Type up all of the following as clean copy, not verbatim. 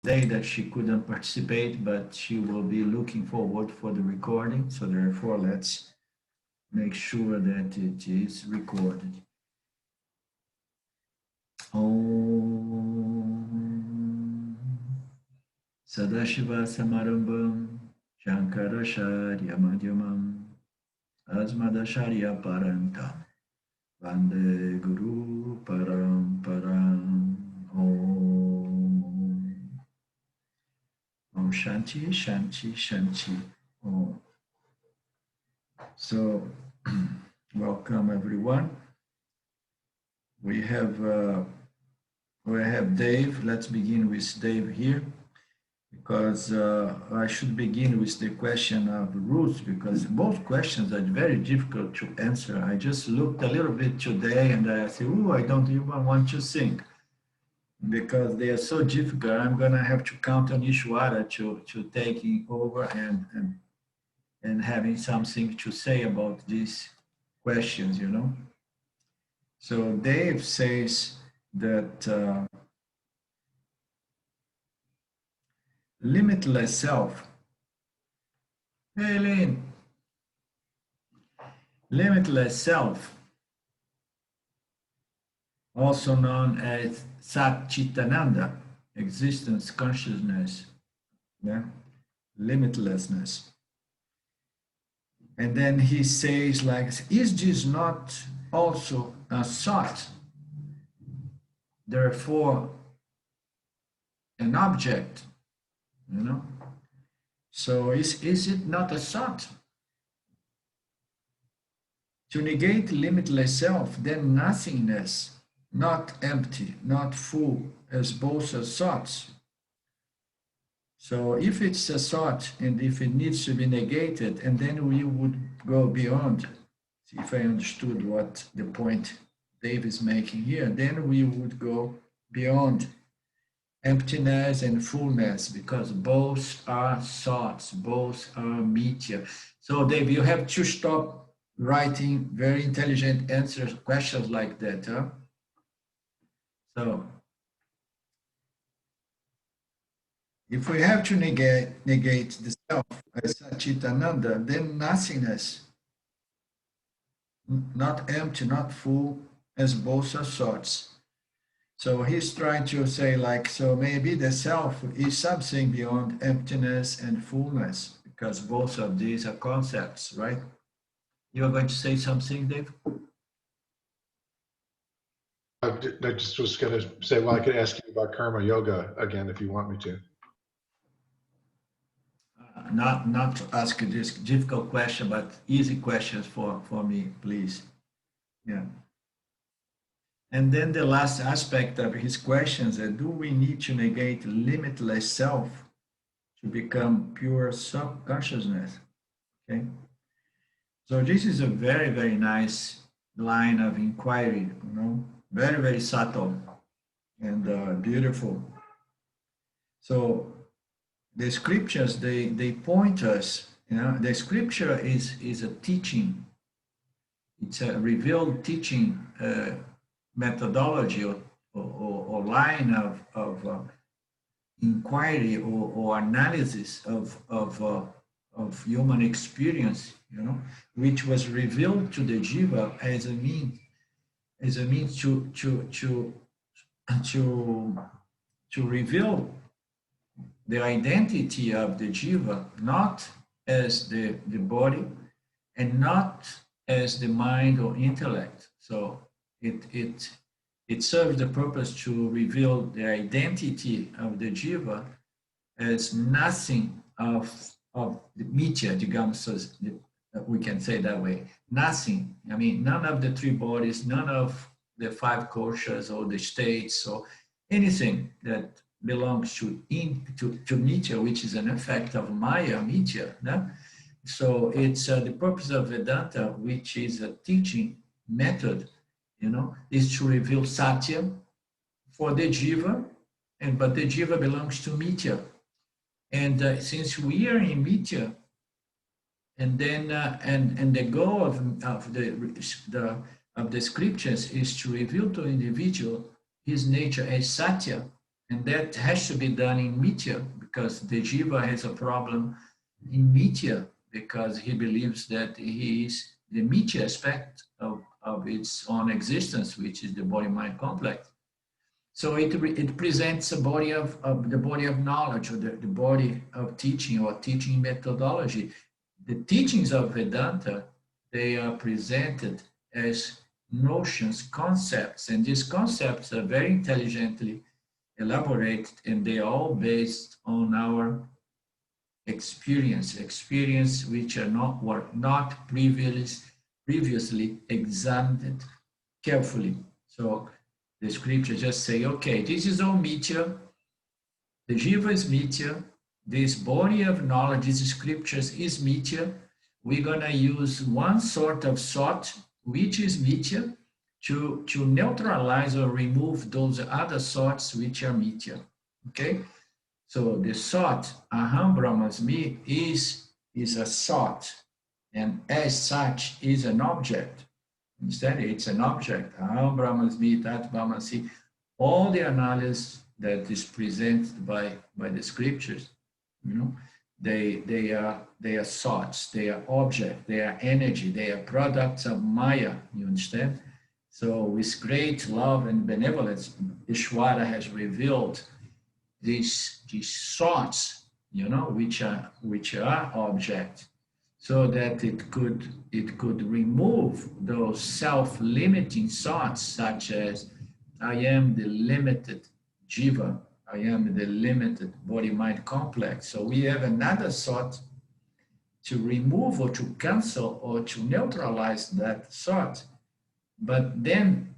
day that she couldn't participate, but she will be looking forward for the recording. So therefore, let's make sure that it is recorded. Om Sadashiva Samarambam Shankaracharya Madhyamam Asmadacharya Paranta Vande Guru Paramparam. Om Shanti, Shanti, Shanti. Om. So, welcome everyone. We have Dave. Let's begin with Dave here, because I should begin with the question of Ruth, because both questions are very difficult to answer. I just looked a little bit today and I said, oh, I don't even want to think, because they are so difficult. I'm going to have to count on Ishwara to taking over and having something to say about these questions, you know. So Dave says that limitless self. Hey, Lynn. Limitless self, also known as Sat Chit Ananda, existence, consciousness, yeah, limitlessness. And then he says, like, is this not also a thought? Therefore, an object, you know? So is it not a thought? To negate limitless self, then nothingness, not empty, not full, as both are thoughts. So if it's a thought and if it needs to be negated, and then we would go beyond, if I understood what the point Dave is making here, then we would go beyond emptiness and fullness, because both are thoughts, both are mithya. So Dave, you have to stop writing very intelligent answers, questions like that, huh? So if we have to negate the self as Satchitananda, then nothingness, not empty, not full, as both are thoughts. So he's trying to say, like, so maybe the self is something beyond emptiness and fullness, because both of these are concepts, right? You are going to say something, Dave? I just was going to say, well, I could ask you about karma yoga again if you want me to. Not to ask this difficult question, but easy questions for me, please. Yeah. And then the last aspect of his questions is, do we need to negate limitless self to become pure self-consciousness? Okay. So this is a very, very nice line of inquiry, you know, very, very subtle and beautiful. So the scriptures, they point us, you know, the scripture is a teaching. It's a revealed teaching methodology or line of inquiry or analysis of human experience, you know, which was revealed to the jiva as a means to reveal the identity of the jiva, not as the body and not as the mind or intellect. So it serves the purpose to reveal the identity of the jiva as nothing of the mithya, digamos, so we can say that way. Nothing. I mean, none of the three bodies, none of the five koshas or the states or anything that belongs to mithya, which is an effect of Maya, mithya. No? So it's the purpose of Vedanta, which is a teaching method, you know, is to reveal Satya for the jiva, but the jiva belongs to mithya. And since we are in mithya, and then and the goal of the scriptures is to reveal to the individual his nature as Satya, And that has to be done in Mitya, because the jiva has a problem in Mitya, because he believes that he is the Mitya aspect of its own existence, which is the body-mind complex. So it presents a body of the body of knowledge, or the body of teaching, or teaching methodology. The teachings of Vedanta, they are presented as notions, concepts, and these concepts are very intelligently elaborated, and they are all based on our experience which are not were not previously examined carefully. So the scripture just say, okay, this is all Mitya, the jiva is Mitya, this body of knowledge, these scriptures is Mitya. We're gonna use one sort of thought, which is Mitya, to neutralize or remove those other thoughts which are Mitya. Okay? So the thought, aham brahmasmi, is a thought, and as such is an object. Understand? It's an object. Aham brahmasmi, tat brahmasi. All the analysis that is presented by the scriptures, you know, they are thoughts, they are object, they are energy, they are products of Maya. You understand? So with great love and benevolence, Ishvara has revealed these thoughts, you know, which are object, so that it could remove those self-limiting thoughts, such as I am the limited jiva, I am the limited body-mind complex. So we have another thought to remove or to cancel or to neutralize that thought. But then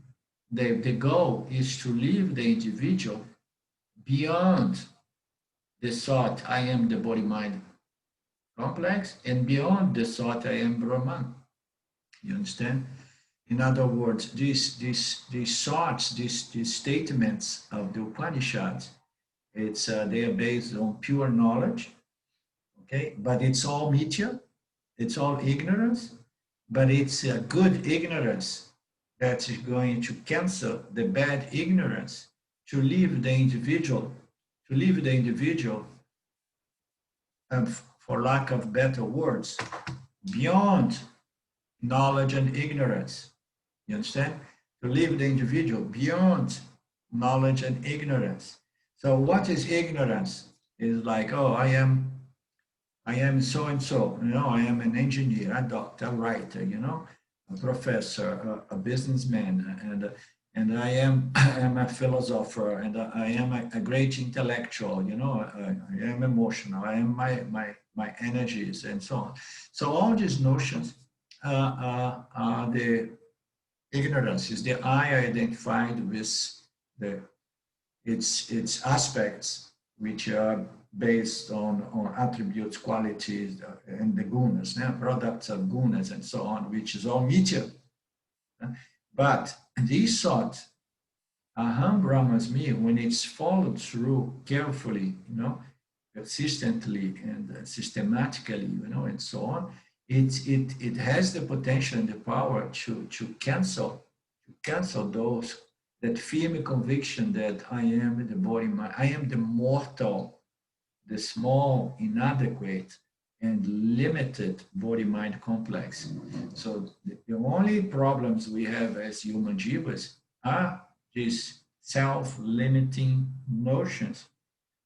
the goal is to leave the individual beyond the thought, I am the body-mind complex, and beyond the thought, I am Brahman. You understand? In other words, these thoughts, these statements of the Upanishads, they are based on pure knowledge, okay? But it's all Mitya, it's all ignorance, but it's a good ignorance that is going to cancel the bad ignorance, to leave the individual, for lack of better words, beyond knowledge and ignorance. You understand? To leave the individual beyond knowledge and ignorance. So what is ignorance? Is like, oh, I am so and so, you know, I am an engineer, a doctor, a writer, you know, a professor, a businessman, and I am a philosopher, and I am a great intellectual, you know, I am emotional, I am my energies, and so on. So all these notions are the ignorance, is the I identified with its aspects, which are based on attributes, qualities, and the gunas, products of gunas, and so on, which is all Mitya. But these thoughts, aham brahmasmi, when it's followed through carefully, you know, consistently and systematically, you know, and so on, it has the potential and the power to cancel those, that firm conviction that I am the body, I am the mortal, the small, inadequate, and limited body-mind complex. So the only problems we have as human jivas are these self-limiting notions,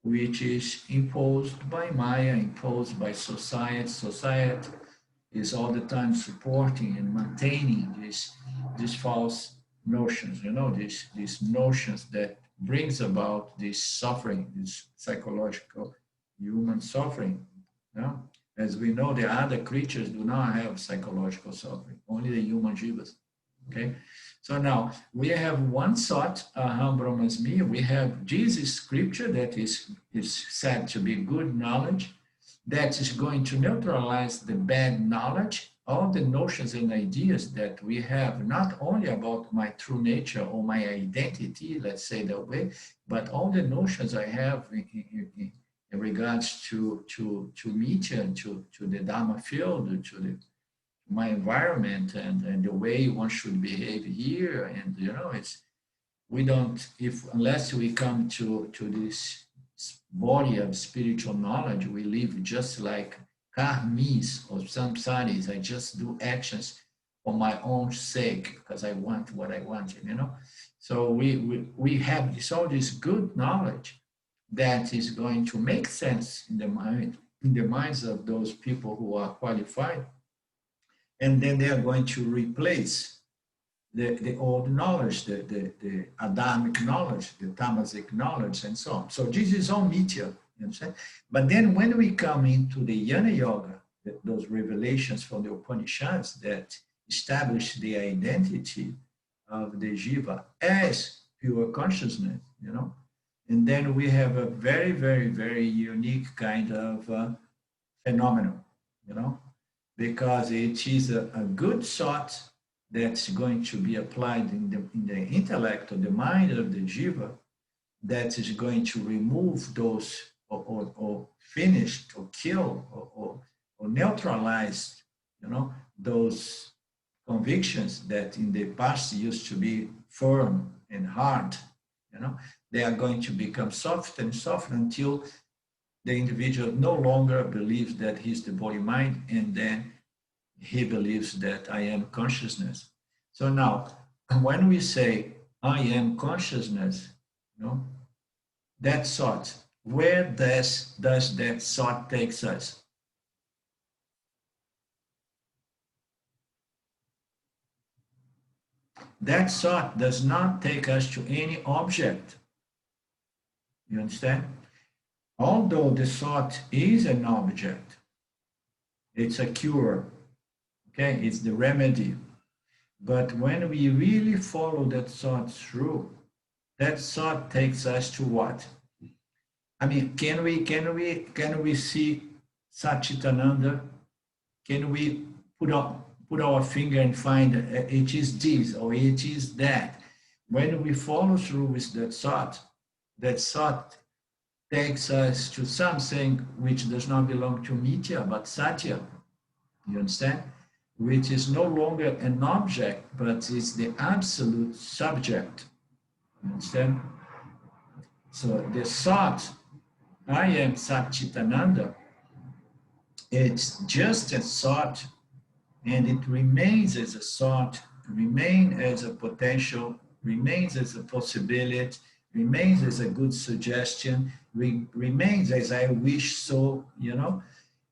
which is imposed by Maya, imposed by society. Society is all the time supporting and maintaining these false notions, you know, these notions that brings about this suffering, this psychological human suffering. You know? As we know, the other creatures do not have psychological suffering, only the human jivas. Okay, so now we have one thought, aham brahmasmi. We have Jesus scripture that is said to be good knowledge, that is going to neutralize the bad knowledge, all the notions and ideas that we have, not only about my true nature or my identity, let's say that way, but all the notions I have in regards to Mitya, to the Dharma field, to my environment, and the way one should behave here. And, you know, we don't, unless we come to this body of spiritual knowledge, we live just like karmis or samsaris. I just do actions for my own sake because I want what I wanted, you know. So we have all this good knowledge that is going to make sense in the mind, in the minds of those people who are qualified, and then they are going to replace the old knowledge, the Adamic knowledge, the Tamasic knowledge, and so on. So this is all mithya, you understand? But then when we come into the Jnana Yoga, those revelations from the Upanishads that establish the identity of the jiva as pure consciousness, you know, and then we have a very, very, very unique kind of phenomenon, you know, because it is a good thought that's going to be applied in the intellect or the mind of the jiva that is going to remove those or finish or kill or neutralize, you know, those convictions that in the past used to be firm and hard, you know, they are going to become soft and soft until the individual no longer believes that he's the body mind, and then he believes that I am consciousness. So now, when we say I am consciousness, you know, that thought, where does that thought takes us? That thought does not take us to any object. You understand? Although the thought is an object, it's a cure, okay? It's the remedy. But when we really follow that thought through, that thought takes us to what? I mean, can we see Satchitananda? Can we put our finger and find it is this or it is that? When we follow through with that thought takes us to something which does not belong to Mithya, but Satya. You understand? Which is no longer an object, but is the absolute subject. You understand? So the thought, I am Satchitananda, it's just a thought, and it remains as a thought, remains as a potential, remains as a possibility, remains as a good suggestion, remains as I wish so, you know.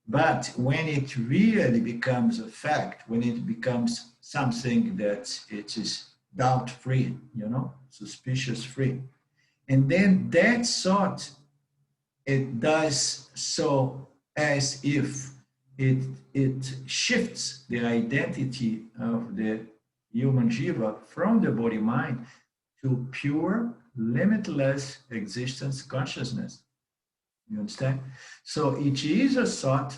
But when it really becomes a fact, when it becomes something that it is doubt-free, you know, suspicious-free, and then that thought, it does so as if it shifts the identity of the human jiva from the body mind to pure, limitless existence consciousness. You understand? So it is a thought,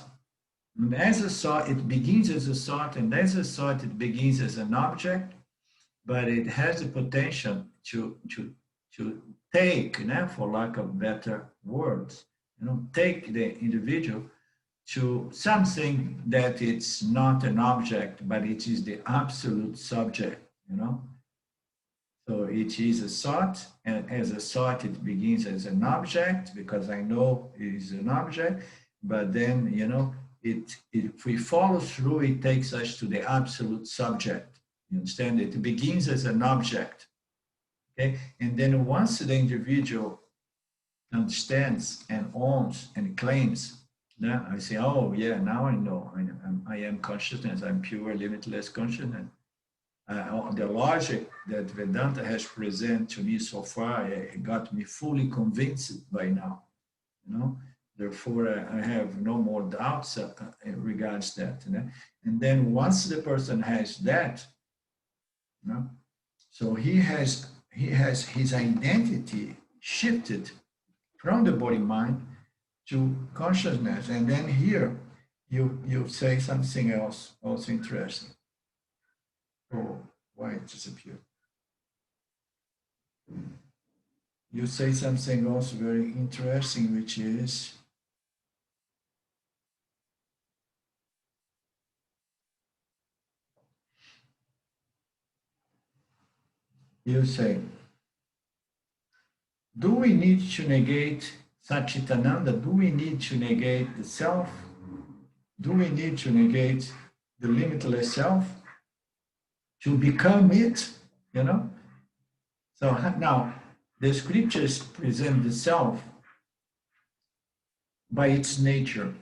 and as a thought, it begins as a thought, and as a thought, it begins as an object, but it has the potential to take, you know, for lack of better words, you know, take the individual to something that it's not an object, but it is the absolute subject, you know. So it is a thought, and as a thought, it begins as an object because I know it is an object, but then, you know, if we follow through, it takes us to the absolute subject. You understand? It begins as an object, okay? And then once the individual understands and owns and claims, yeah, I say, oh yeah, now I know, I am consciousness, I'm pure, limitless consciousness. The logic that Vedanta has presented to me so far, it got me fully convinced by now, you know. Therefore, I have no more doubts in regards that. You know? And then once the person has that, you know, so he has his identity shifted from the body mind to consciousness. And then here you say something else also interesting. Oh, why it disappeared? You say something also very interesting, which is you say Do we need to negate Satchitananda? Do we need to negate the self? Do we need to negate the limitless self to become it? You know? So now, the scriptures present the self by its nature,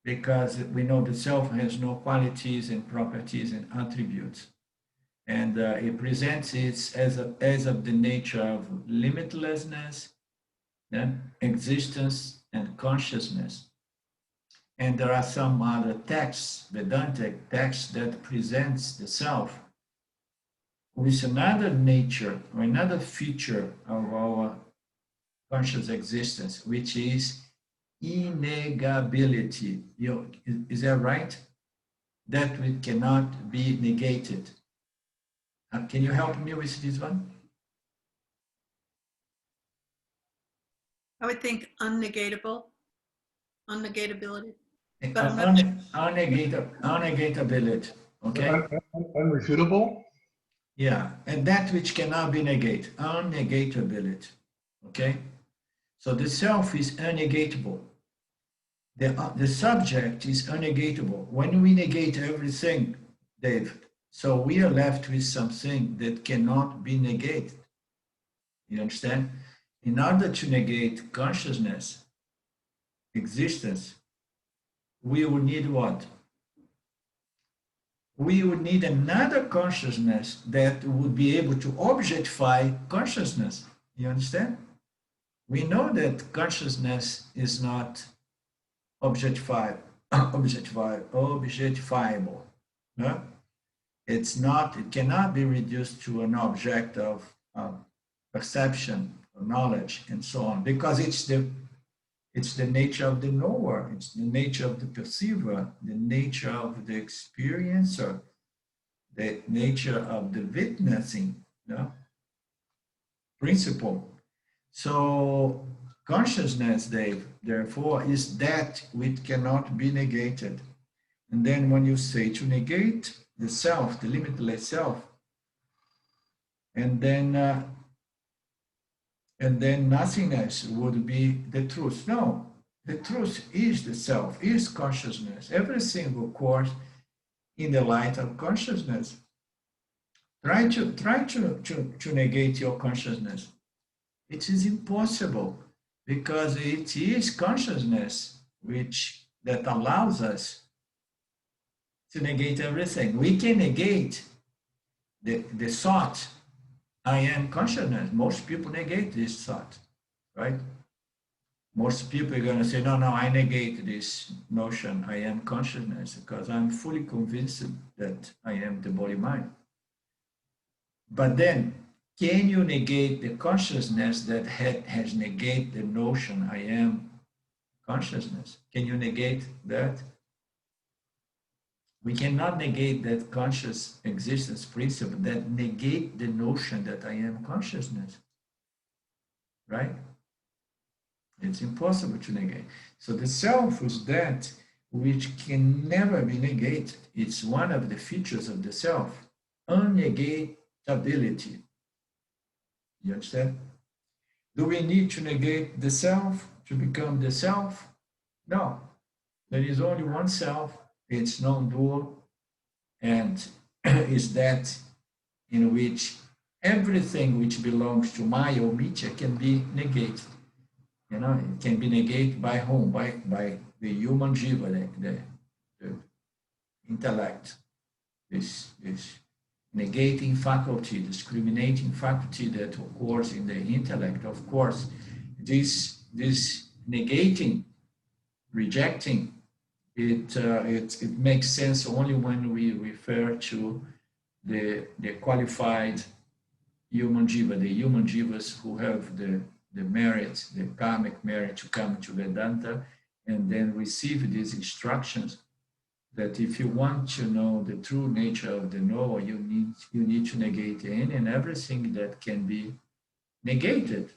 because we know the self has no qualities and properties and attributes. And it presents it as of the nature of limitlessness, yeah, existence, and consciousness. And there are some other texts, Vedantic texts, that presents the self with another nature or another feature of our conscious existence, which is innegability. Is that right? That we cannot be negated. Can you help me with this one? I would think unnegatable, unnegatability. Unnegatability, okay? Unrefutable? Yeah, and that which cannot be negated, unnegatability, okay? So the self is unnegatable. The subject is unnegatable. When we negate everything, Dave, so we are left with something that cannot be negated. You understand? In order to negate consciousness, existence, we would need what? We would need another consciousness that would be able to objectify consciousness. You understand? We know that consciousness is not objectifiable. No? It's not, it cannot be reduced to an object of perception, or knowledge, and so on, because it's the nature of the knower, it's the nature of the perceiver, the nature of the experiencer, the nature of the witnessing, principle. So consciousness, Dave, therefore, is that which cannot be negated. And then when you say to negate the self, the limitless self, and then nothingness would be the truth. No, the truth is the self, is consciousness. Everything occurs in the light of consciousness. Try to negate your consciousness. It is impossible, because it is consciousness that allows us to negate everything. We can negate the thought, I am consciousness. Most people negate this thought, right? Most people are going to say, no, I negate this notion, I am consciousness, because I'm fully convinced that I am the body-mind. But then, can you negate the consciousness that has negated the notion, I am consciousness? Can you negate that? We cannot negate that conscious existence principle that negate the notion that I am consciousness, right? It's impossible to negate. So the self is that which can never be negated. It's one of the features of the self, unnegatability. You understand? Do we need to negate the self to become the self? No. There is only one self. It's non-dual, and is that in which everything which belongs to Maya or Mitya can be negated. It can be negated by whom? By the human jiva, the intellect, this negating faculty, discriminating faculty that occurs in the intellect. Of course, this negating, rejecting, it makes sense only when we refer to the qualified human jiva, the human jivas who have the merit, the karmic merit to come to Vedanta and then receive these instructions that if you want to know the true nature of the knower, you need to negate any and everything that can be negated.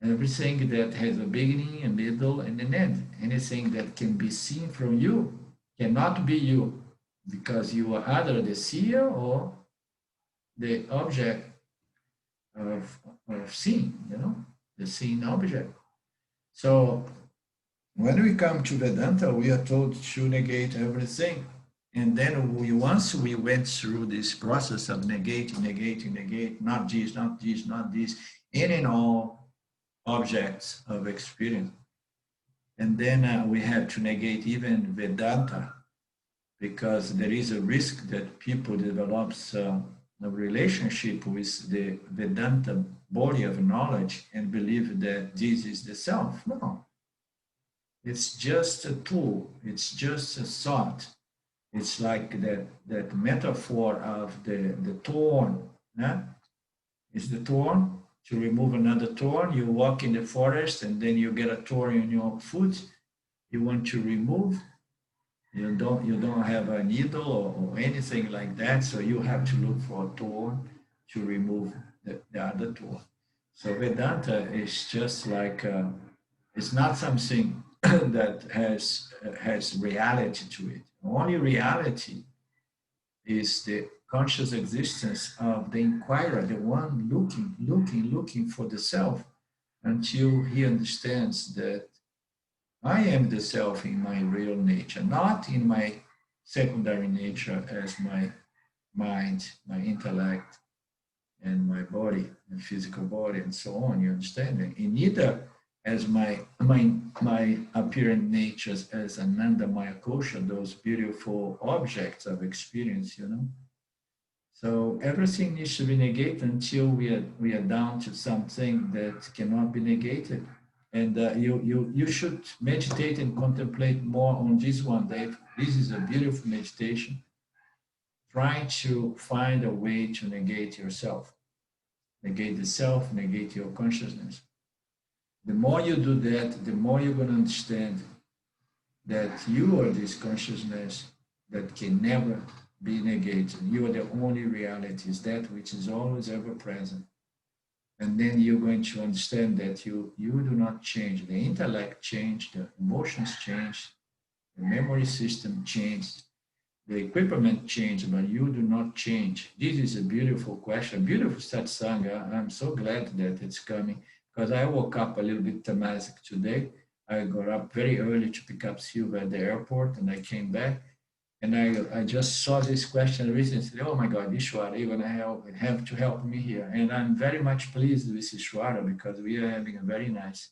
Everything that has a beginning, a middle, and an end. Anything that can be seen from you cannot be you, because you are either the seer or the object of seeing, the seeing object. So when we come to Vedanta, we are told to negate everything. And then once we went through this process of negating, not this, not this, not this, any and all objects of experience. And then we have to negate even Vedanta, because there is a risk that people develop a relationship with the Vedanta body of knowledge and believe that this is the self. No, it's just a tool. It's just a thought. It's like that metaphor of the thorn. Yeah? It's the thorn. To remove another thorn, you walk in the forest and then you get a thorn in your foot. You want to remove. You don't have a needle or anything like that, so you have to look for a thorn to remove the other thorn. So Vedanta is just like it's not something that has reality to it. Only reality is the conscious existence of the inquirer, the one looking for the self, until he understands that I am the self in my real nature, not in my secondary nature as my mind, my intellect, and my body, and physical body, and so on. You understand? And neither as my apparent natures as ananda, maya, kosha, those beautiful objects of experience, So everything needs to be negated until we are down to something that cannot be negated. And you should meditate and contemplate more on this one, Dave. This is a beautiful meditation. Trying to find a way to negate yourself. Negate the self, negate your consciousness. The more you do that, the more you're going to understand that you are this consciousness that can never be negated. You are the only reality, is that which is always ever present. And then you're going to understand that you do not change. The intellect changed, the emotions changed, the memory system changed, the equipment changed, but you do not change. This is a beautiful question, beautiful satsang. I'm so glad that it's coming, because I woke up a little bit tamasic today. I got up very early to pick up Silva at the airport, and I came back. And I just saw this question recently. Oh my God, Ishwara, you're gonna have to help me here. And I'm very much pleased with Ishwara, because we are having a very nice,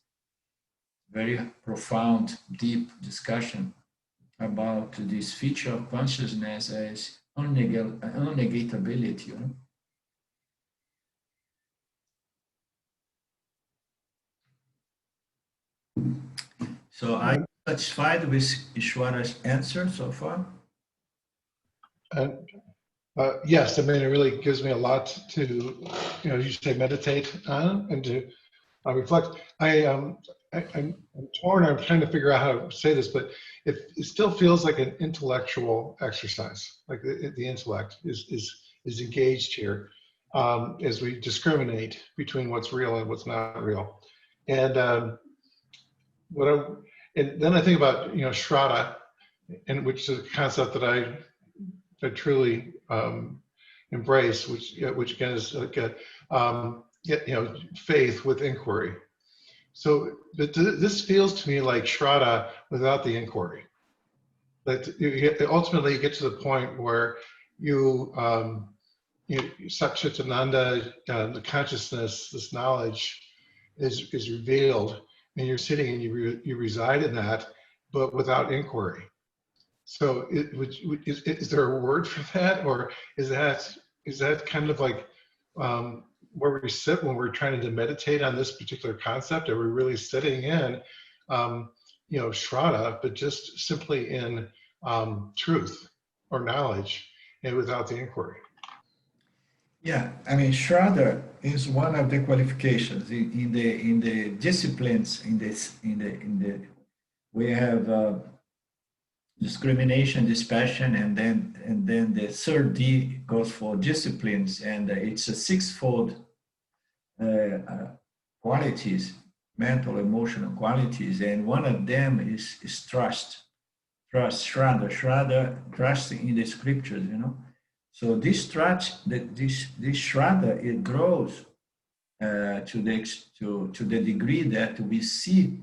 very profound, deep discussion about this feature of consciousness as unnegatability. So I'm satisfied with Ishwara's answer so far. Yes, I mean, it really gives me a lot to, you say meditate on and to reflect. I'm torn. I'm trying to figure out how to say this, but it still feels like an intellectual exercise. Like the intellect is engaged here as we discriminate between what's real and what's not real. And and then I think about Shraddha, and which is a concept that I truly embrace, which again is like faith with inquiry. So, but this feels to me like Shraddha without the inquiry. That ultimately you get to the point where Satsang, ananda, the consciousness, this knowledge is revealed, and you're sitting and you reside in that, but without inquiry. So is there a word for that, or is that kind of like where we sit when we're trying to meditate on this particular concept? Are we really sitting in, Shraddha, but just simply in truth or knowledge, and without the inquiry? Yeah, I mean, Shraddha is one of the qualifications in the disciplines. We have discrimination, dispassion, and then the third D goes for disciplines, and it's a sixfold qualities, mental, emotional qualities, and one of them is trust. Trust, Shraddha, trust in the scriptures, So this trust, this Shraddha, it grows to the degree that we see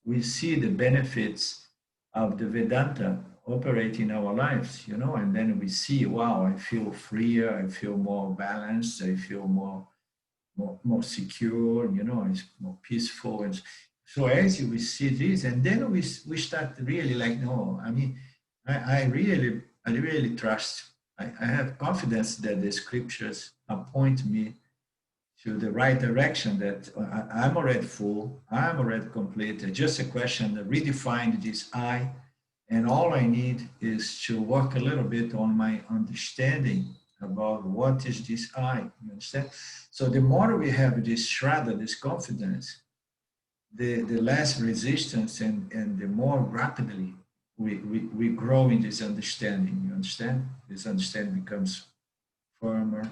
the benefits of the Vedanta operate in our lives, and then we see, wow, I feel freer, I feel more balanced, I feel more secure, it's more peaceful. And so as we see this, and then we start really like, no, I mean, I really trust, I have confidence that the scriptures appoint me to the right direction, that I'm already full, I'm already complete. It's just a question of redefine this I, and all I need is to work a little bit on my understanding about what is this I, you understand? So the more we have this shraddha, this confidence, the less resistance, and the more rapidly we grow in this understanding, you understand? This understanding becomes firmer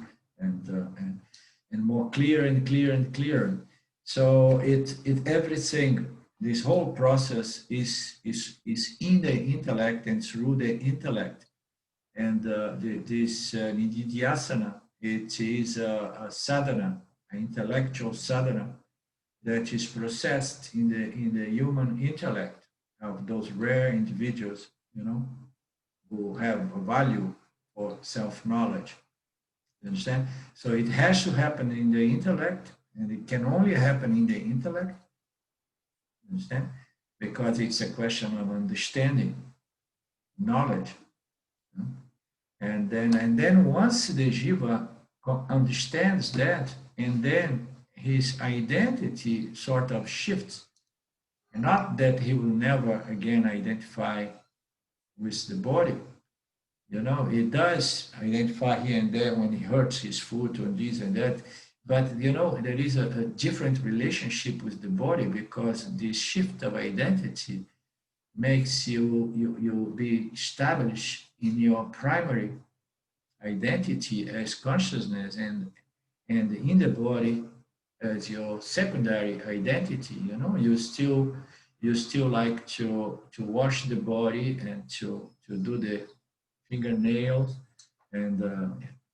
and more clear and clear and clearer. So it everything, this whole process is in the intellect and through the intellect. And this nididhyasana, it is a sadhana, an intellectual sadhana that is processed in the human intellect of those rare individuals, who have a value for self-knowledge. You understand? So it has to happen in the intellect, and it can only happen in the intellect. You understand? Because it's a question of understanding, knowledge. And then once the jiva understands that, and then his identity sort of shifts. And not that he will never again identify with the body. He does identify here and there when he hurts his foot or this and that. But, there is a different relationship with the body, because this shift of identity makes you be established in your primary identity as consciousness, and in the body as your secondary identity. You still like to wash the body and to do the fingernails and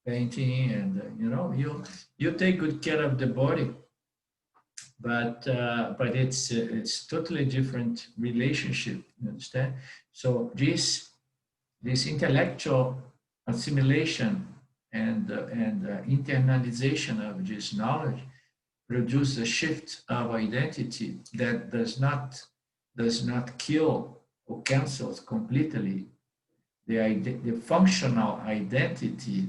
painting, and you take good care of the body, but it's totally different relationship. You understand? So this intellectual assimilation and internalization of this knowledge produce a shift of identity that does not kill or cancels completely the functional identity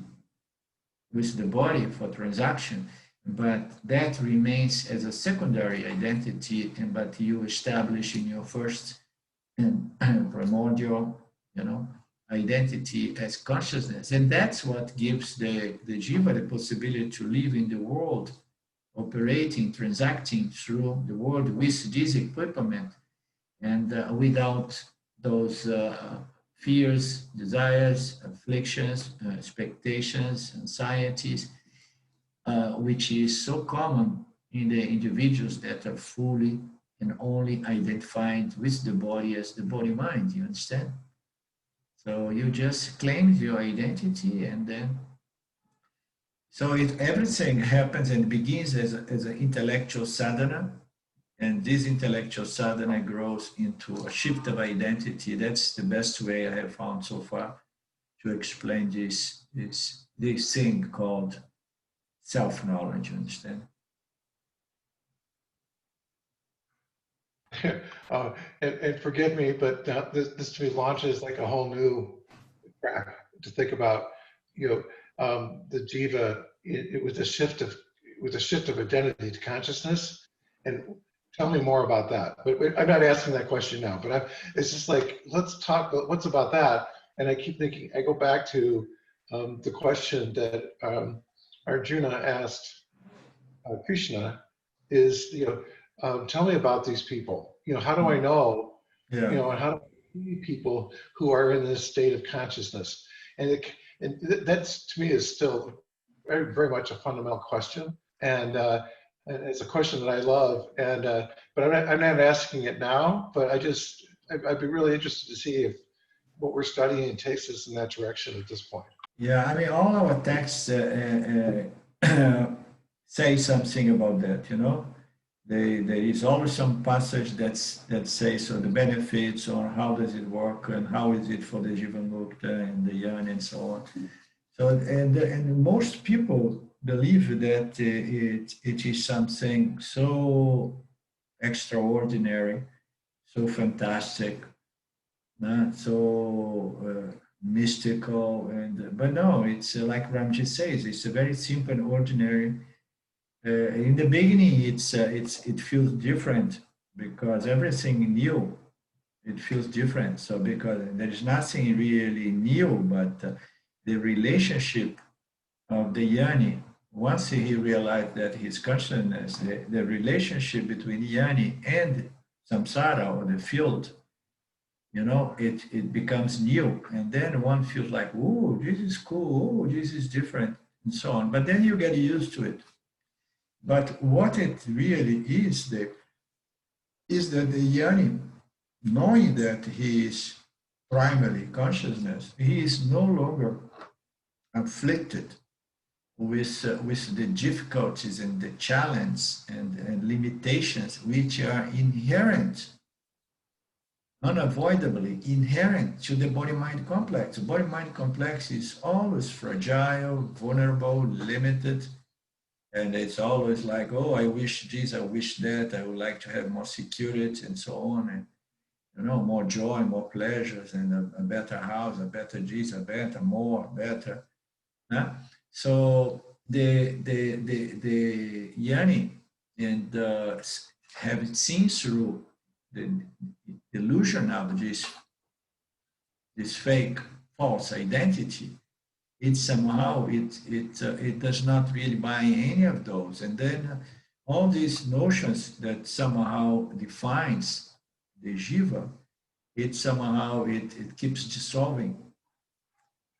with the body for transaction, but that remains as a secondary identity, but you establish in your first and primordial, identity as consciousness. And that's what gives the jiva the possibility to live in the world, operating, transacting through the world with this equipment, and without those fears, desires, afflictions, expectations, anxieties, which is so common in the individuals that are fully and only identified with the body as the body-mind. You understand? So you just claim your identity, and then so everything happens and begins as an intellectual sadhana, and this intellectual sadhana grows into a shift of identity. That's the best way I have found so far to explain this thing called self-knowledge. You understand? And forgive me, but this to me launches like a whole new track to think about. The jiva. It was a shift of identity to consciousness. And tell me more about that. But I'm not asking that question now. But it's just like, let's talk. What's about that? And I keep thinking. I go back to the question that Arjuna asked Krishna. Is tell me about these people. How do I know? Yeah. And how do I see people who are in this state of consciousness? And that's, to me, is still very, very much a fundamental question. And it's a question that I love. And but I'm not asking it now. But I'd be really interested to see if what we're studying takes us in that direction at this point. Yeah, I mean, all our texts say something about that, you know. There is always some passage that says so the benefits or how does it work and how is it for the Jivanmukta and the Yan and so on. So and most people believe that it is something so extraordinary, so fantastic, not so mystical, and but no, it's like Ramji says, it's a very simple and ordinary. In the beginning, it feels different because everything new, it feels different. So because there is nothing really new, but the relationship of the Yanni, once he realized that his consciousness, the relationship between Yanni and samsara or the field, you know, it becomes new. And then one feels like, oh, this is cool, oh, this is different, and so on. But then you get used to it. But what it really is, is that the Yanni, knowing that he is primary consciousness, he is no longer afflicted with the difficulties and the challenge and limitations which are inherent, unavoidably inherent to the body-mind complex. The body-mind complex is always fragile, vulnerable, limited, and it's always like, oh, I wish this, I wish that, I would like to have more security and so on, and you know, more joy, more pleasures, and a better house, a better this, a better, more, better. Huh? So the Yanni and have seen through the illusion of this fake, false identity. It somehow it does not really buy any of those, and then all these notions that somehow defines the jiva, it somehow it keeps dissolving.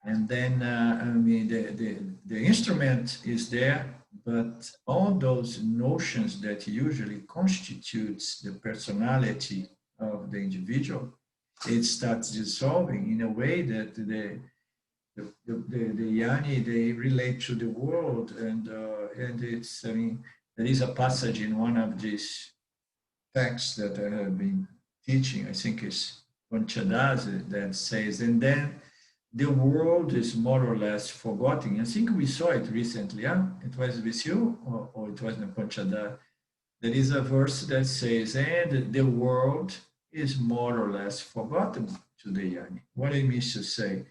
And then, I mean, the instrument is there, but all those notions that usually constitutes the personality of the individual, it starts dissolving in a way that the Yanni, they relate to the world. And it's, I mean, there is a passage in one of these texts that I have been teaching, I think it's Panchadasa, that says, and then the world is more or less forgotten. I think we saw it recently. Yeah? It was with you, or it was in Panchadasa. There is a verse that says, and the world is more or less forgotten to the Yanni. What it means to say.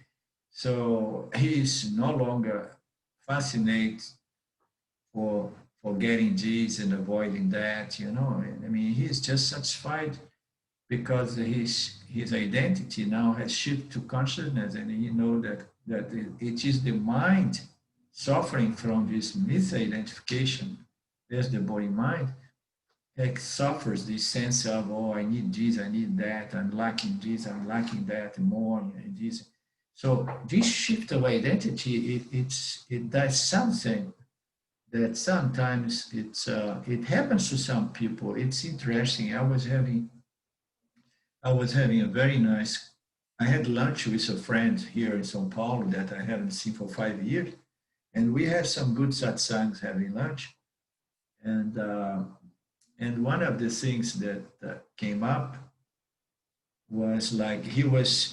So he is no longer fascinated for getting this and avoiding that, you know. I mean, he's just satisfied because his identity now has shifted to consciousness, and he knows that it is the mind suffering from this misidentification. There's the body mind. It suffers this sense of, oh, I need this, I need that, I'm lacking this, I'm lacking that, more, and this. So this shift of identity, it does something that sometimes it happens to some people. It's interesting. I was having a very nice, I had lunch with a friend here in São Paulo that I haven't seen for 5 years. And we had some good satsangs having lunch. And one of the things that came up was like, he was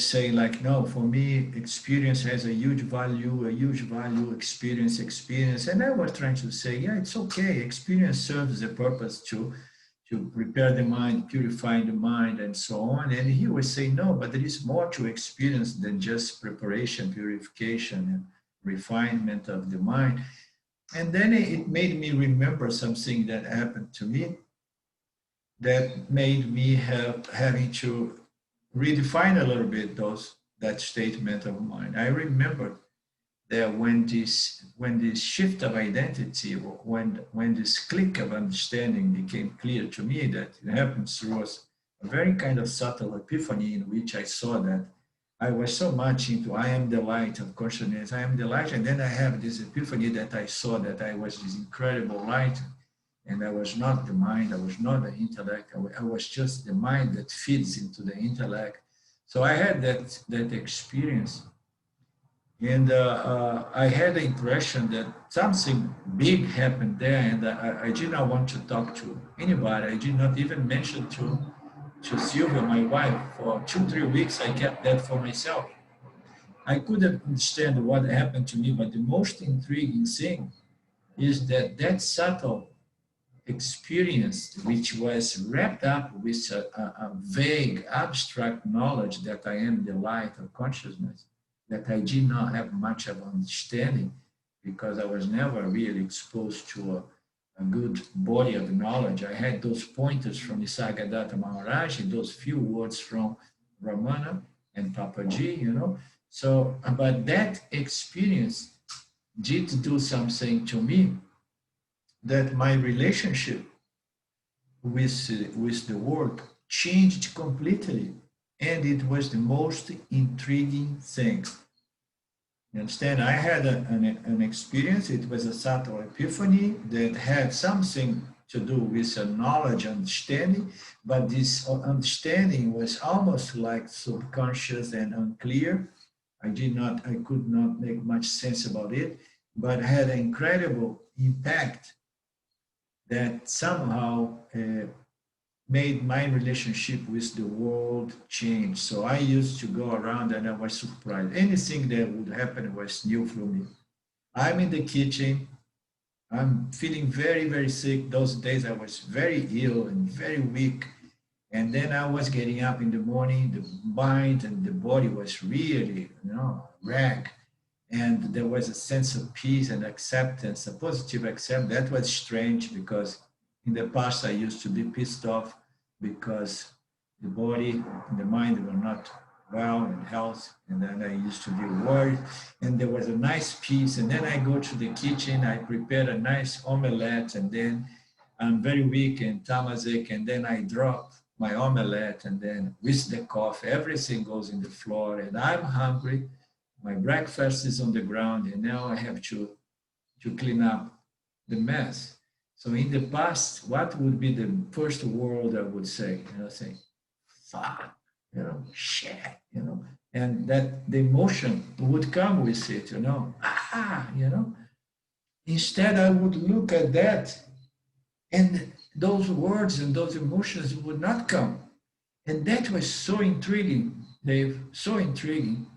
saying like, no, for me, experience has a huge value, experience. And I was trying to say, yeah, it's okay. Experience serves the purpose to prepare the mind, purify the mind, and so on. And he was saying, no, but there is more to experience than just preparation, purification, and refinement of the mind. And then it made me remember something that happened to me that made me having to redefine a little bit that statement of mine. I remember that when this shift of identity, when this click of understanding became clear to me, that it happened through a very kind of subtle epiphany in which I saw that I was so much into I am the light of consciousness, I am the light, and then I have this epiphany that I saw that I was this incredible light, and I was not the mind, I was not the intellect, I was just the mind that feeds into the intellect. So I had that experience. And I had the impression that something big happened there, and I did not want to talk to anybody. I did not even mention to Sylvia, my wife. For 2, 3 weeks, I kept that for myself. I couldn't understand what happened to me, but the most intriguing thing is that that subtle experience, which was wrapped up with a vague, abstract knowledge that I am the light of consciousness, that I did not have much of understanding because I was never really exposed to a good body of knowledge. I had those pointers from Nisargadatta Maharaj, those few words from Ramana and Papaji, you know. So, but that experience did do something to me, that my relationship with the work changed completely. And it was the most intriguing thing. You understand? I had an experience. It was a subtle epiphany that had something to do with a knowledge, understanding, but this understanding was almost like subconscious and unclear. I could not make much sense about it, but had an incredible impact that somehow made my relationship with the world change. So I used to go around and I was surprised. Anything that would happen was new for me. I'm in the kitchen. I'm feeling very, very sick. Those days I was very ill and very weak. And then I was getting up in the morning, the mind and the body was really, rag. And there was a sense of peace and acceptance, a positive acceptance. That was strange because in the past I used to be pissed off because the body and the mind were not well and health, and then I used to be worried. And there was a nice peace. And then I go to the kitchen, I prepare a nice omelette, and then I'm very weak and tamasic, and then I drop my omelette, and then with the coffee, everything goes in the floor, and I'm hungry. My breakfast is on the ground, and now I have to clean up the mess. So in the past, what would be the first word I would say? Say, fuck, shit, and that the emotion would come with it, Instead, I would look at that, and those words and those emotions would not come. And that was so intriguing, Dave, so intriguing,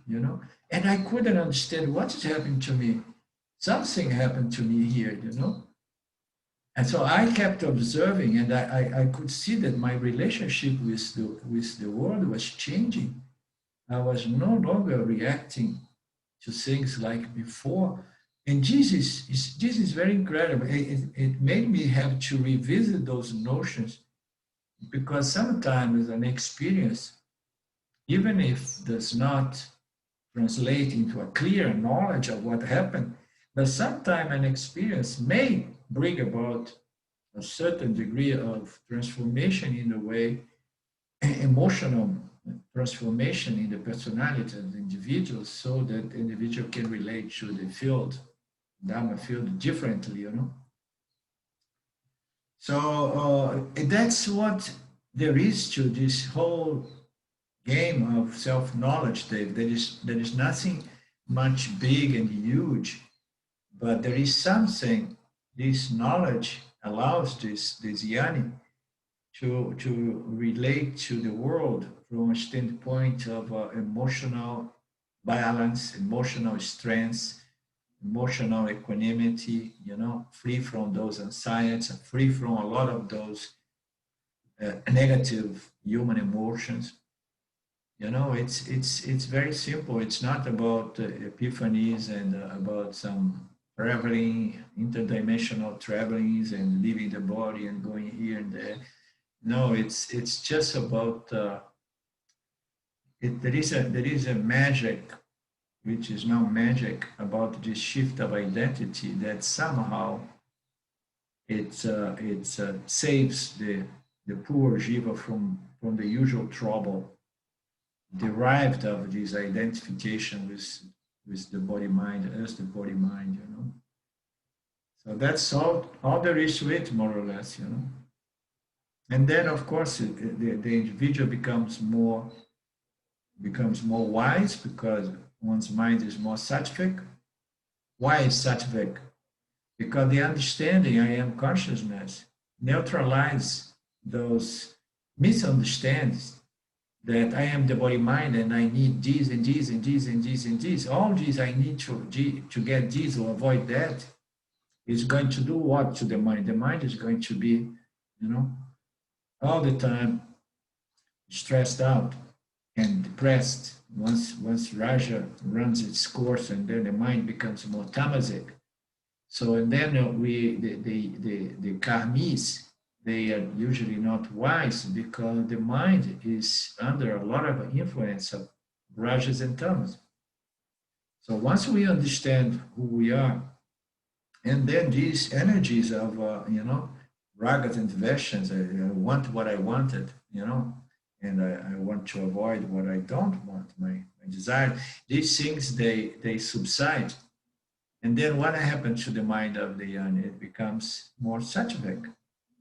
And I couldn't understand what is happening to me. Something happened to me here, And so I kept observing, and I could see that my relationship with the world was changing. I was no longer reacting to things like before. And this is very incredible. It made me have to revisit those notions, because sometimes an experience, even if does not translate into a clear knowledge of what happened, but sometimes an experience may bring about a certain degree of transformation in the way, emotional transformation in the personality of the individual, so that the individual can relate to the field, Dharma field, differently, So that's what there is to this whole game of self-knowledge, Dave. There is nothing much big and huge, but there is something. This knowledge allows this yani to relate to the world from a standpoint of emotional balance, emotional strength, emotional equanimity, free from those anxieties, free from a lot of those negative human emotions. It's very simple. It's not about epiphanies and about some traveling, interdimensional travelings and leaving the body and going here and there. No, it's just about there is a magic, which is now magic, about this shift of identity that somehow it saves the poor jiva from the usual trouble derived of this identification with the body mind as the body mind, So that's all there is to it, more or less, And then, of course, the individual becomes more becomes more wise because one's mind is more sattvic. Why is sattvic? Because the understanding I am consciousness neutralize those misunderstandings that I am the body mind and I need this and this and this and this and this. All these I need to get this or avoid that is going to do what to the mind? The mind is going to be, all the time stressed out and depressed. Once Raja runs its course, and then the mind becomes more tamasic. So and then the karmis, they are usually not wise because the mind is under a lot of influence of rajas and tamas. So once we understand who we are, and then these energies of ragas and dveshans, I want what I wanted, and I want to avoid what I don't want, my desire. These things they subside. And then what happens to the mind of the yoni? It becomes more sattvic.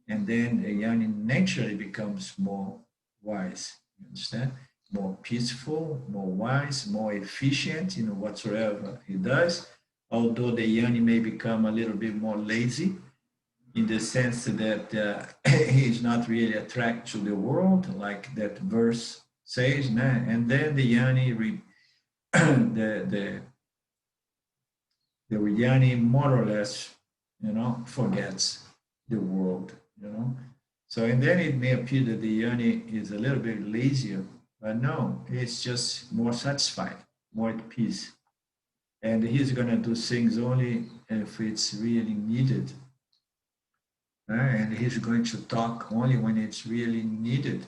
And then the yoni naturally becomes more wise. You understand? More peaceful, more wise, more efficient in whatsoever he does. Although the yoni may become a little bit more lazy in the sense that he is not really attracted to the world, like that verse says. Nah? And then the yoni, the yoni more or less, forgets the world, So, and then it may appear that the yoni is a little bit lazier, but no, it's just more satisfied, more at peace. And he's going to do things only if it's really needed. And he's going to talk only when it's really needed.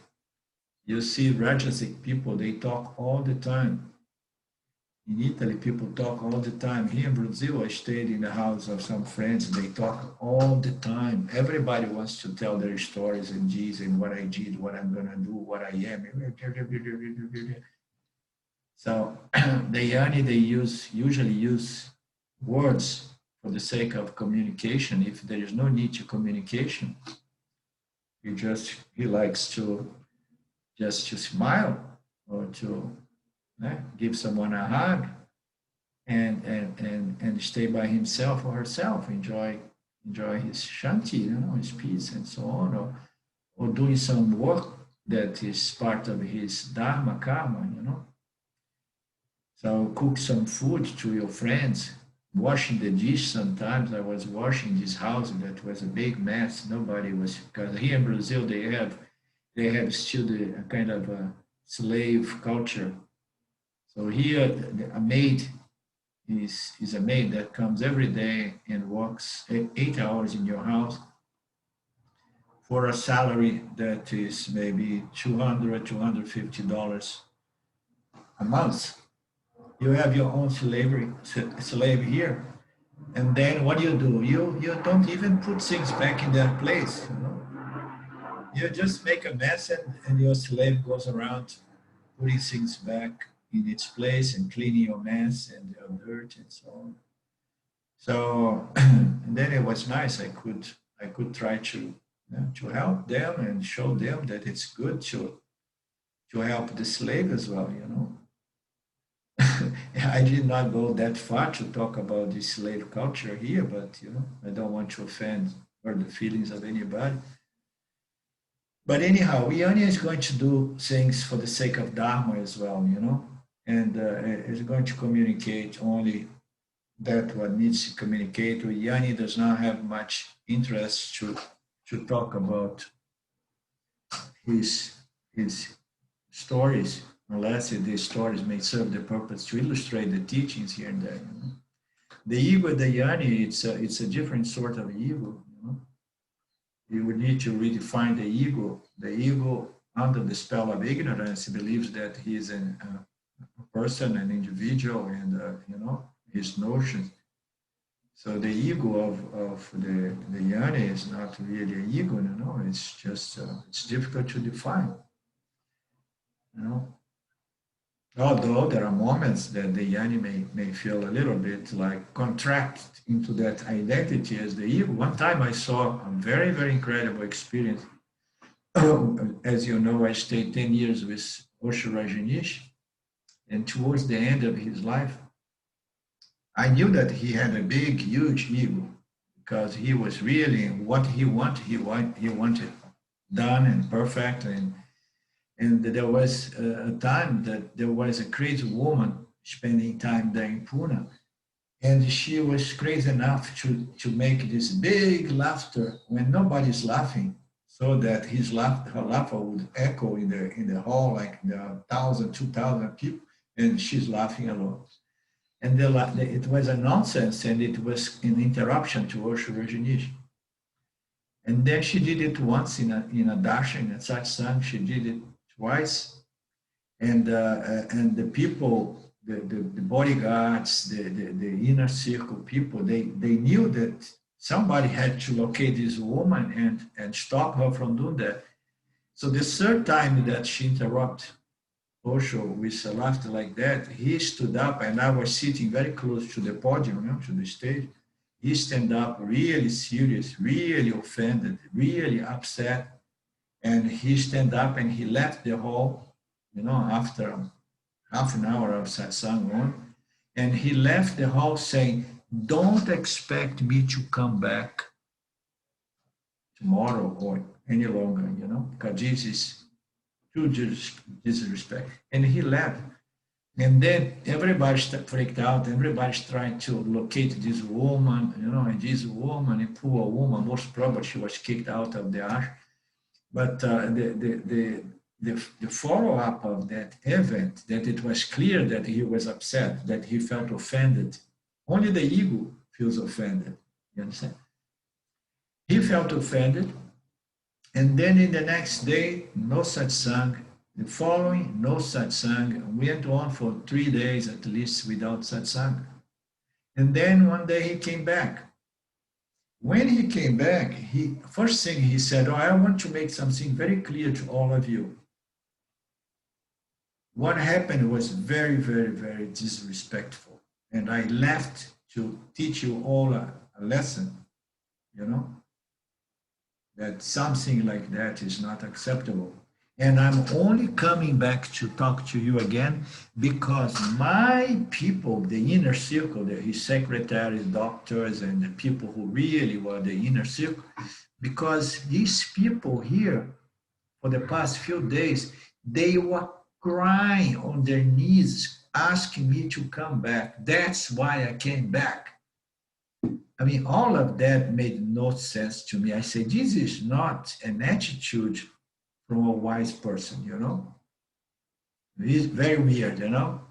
You see Rajasic people, they talk all the time. In Italy, people talk all the time. Here in Brazil, I stayed in the house of some friends. They talk all the time. Everybody wants to tell their stories and this and what I did, what I'm going to do, what I am. So the yani, they usually use words for the sake of communication. If there is no need to communication, he likes to just to smile or to give someone a hug and stay by himself or herself, enjoy his shanti, his peace and so on, or doing some work that is part of his dharma, karma, So cook some food to your friends, washing the dish sometimes. I was washing this house that was a big mess. Nobody was, because here in Brazil they have still a kind of a slave culture. So here a maid is a maid that comes every day and works 8 hours in your house for a salary that is maybe $200, $250 a month. You have your own slave here. And then what do? You don't even put things back in their place. You just make a mess and your slave goes around putting things back in its place and cleaning your mess and your dirt and so on. So and then it was nice. I could try to help them and show them that it's good to help the slave as well, I did not go that far to talk about the slave culture here, but I don't want to offend or the feelings of anybody. But anyhow, Yoni is going to do things for the sake of Dharma as well, and is going to communicate only that what needs to communicate. Yanni does not have much interest to talk about his stories, unless these stories may serve the purpose to illustrate the teachings here and there. The ego, the yani, it's a different sort of ego. You would need to redefine the ego. The ego, under the spell of ignorance, believes that he is a person, an individual, and his notions. So the ego of the yani is not really an ego. It's just it's difficult to define. Although there are moments that the yani may feel a little bit like contract into that identity as the ego. One time I saw a very, very incredible experience. As you know, I stayed 10 years with Osho Rajneesh, And towards the end of his life, I knew that he had a big, huge ego, because he was really what he wanted done and perfect. And there was a time that there was a crazy woman spending time there in Pune, and she was crazy enough to make this big laughter when nobody's laughing, so that her laughter would echo in the hall, like there are 1,000, 2,000 people, and she's laughing alone. And it was a nonsense, and it was an interruption to Osho origination. And then she did it once in a darshan, in a satsang. She did it twice, and the people, the bodyguards, the inner circle people, they knew that somebody had to locate this woman and stop her from doing that. So the third time that she interrupted Osho with a laughter like that, he stood up, and I was sitting very close to the podium, you know, to the stage. He stand up really serious, really offended, really upset, and he stand up and he left the hall, you know, after half an hour of satsang on, and he left the hall saying, "Don't expect me to come back tomorrow or any longer, you know, because this is too disrespect." And he left. And then everybody's freaked out. Everybody's trying to locate this woman, you know, and this woman, a poor woman, most probably she was kicked out of the ash. But the follow-up of that event, that it was clear that he was upset, that he felt offended. Only the ego feels offended, you understand? He felt offended, and then in the next day, no satsang. The following, no satsang. Went on for 3 days at least without satsang. And then one day he came back. When he came back, first thing he said, "Oh, I want to make something very clear to all of you. What happened was very, very, very disrespectful. And I left to teach you all a lesson, you know, that something like that is not acceptable. And I'm only coming back to talk to you again because my people, the inner circle, his secretaries, doctors, and the people who really were the inner circle, because these people here, for the past few days, they were crying on their knees, asking me to come back. That's why I came back." I mean, all of that made no sense to me. I said, this is not an attitude from a wise person, you know? It's very weird, you know?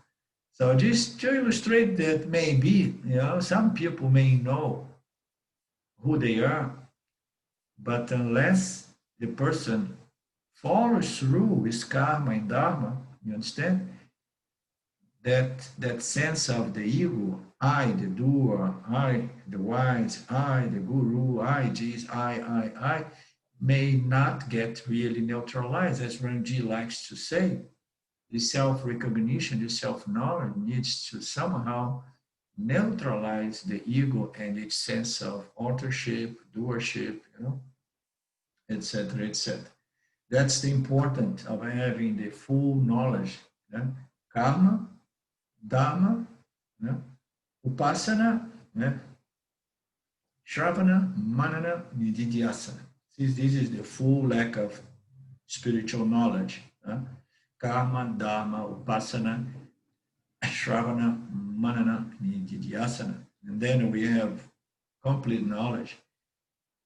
So just to illustrate that maybe, you know, some people may know who they are, but unless the person follows through with karma and dharma, you understand? That sense of the ego, I, the doer, I, the wise, I, the guru, I, this, I, may not get really neutralized, as Ranji likes to say. The self-recognition, the self-knowledge needs to somehow neutralize the ego and its sense of authorship, doership, you know, etc., etc. That's the importance of having the full knowledge. Yeah? Karma, Dharma, yeah? Upasana, yeah? Shravana, Manana, Nididhyasana. This is the full lack of spiritual knowledge. Yeah? Karma, Dharma, Upasana, Shravana, Manana, Nididhyasana. And then we have complete knowledge.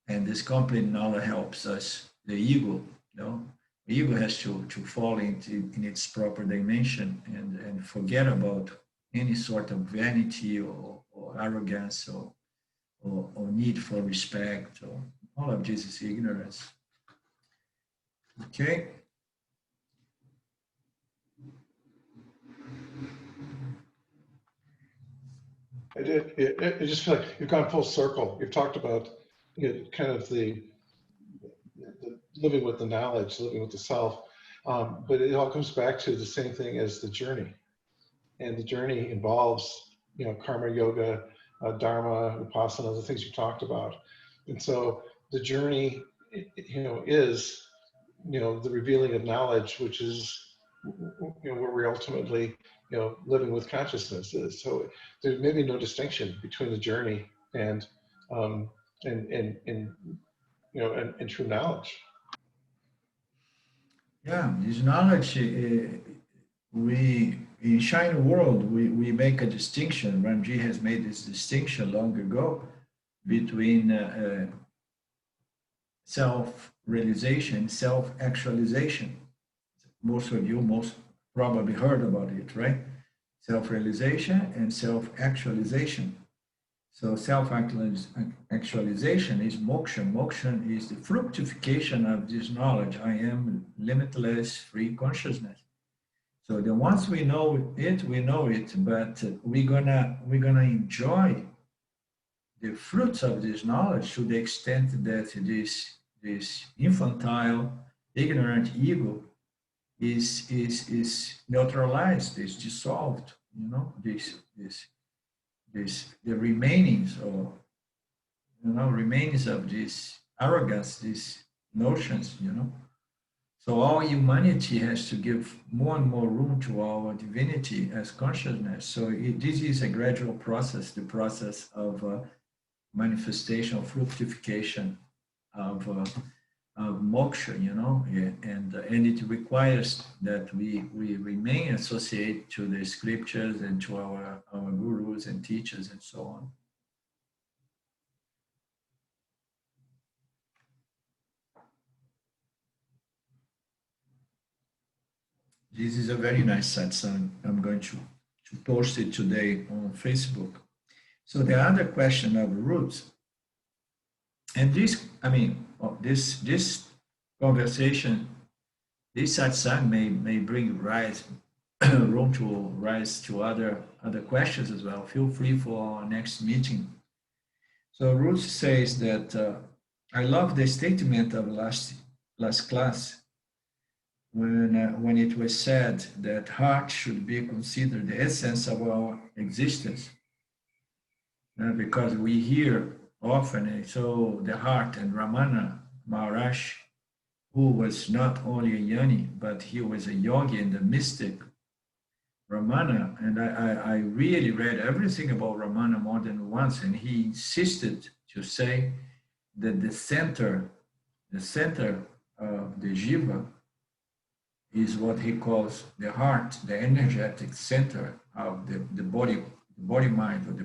And this complete knowledge helps us, the ego, you know, the ego has to fall in its proper dimension and forget about any sort of vanity or arrogance or need for respect, or all of this is ignorance. Okay? I just feel like you've gone full circle. You've talked about, you know, kind of the living with the knowledge, living with the self, but it all comes back to the same thing as the journey. And the journey involves, you know, karma yoga, dharma, upasana, the things you talked about. And so the journey, you know, is, you know, the revealing of knowledge, which is, where we ultimately, living with consciousness is. So there may be no distinction between the journey and and true knowledge. Yeah, this knowledge, we in Shine World, we make a distinction. Ramji has made this distinction long ago between self-realization, self-actualization. Most of you most probably heard about it, right? Self-realization and self-actualization. So self-actualization is moksha. Moksha is the fructification of this knowledge. I am limitless, free consciousness. So the once we know it, but we're gonna enjoy the fruits of this knowledge to the extent that this infantile, ignorant ego is neutralized, is dissolved. The remainings or remains of this arrogance, these notions. So all humanity has to give more and more room to our divinity as consciousness. So this is a gradual process, the process of manifestation, of fructification, of moksha, and it requires that we remain associated to the scriptures and to our gurus and teachers and so on. This is a very nice satsang. I'm going to post it today on Facebook. So the other question of roots, and this, this conversation, this satsang may bring room to rise to other questions as well. Feel free for our next meeting. So Roots says that I love the statement of last class when it was said that heart should be considered the essence of our existence, because we hear often, so the heart, and Ramana Maharaj, who was not only a Yoni, but he was a yogi and a mystic, Ramana, and I really read everything about Ramana more than once, and he insisted to say that the center of the jiva is what he calls the heart, the energetic center of the body mind, or the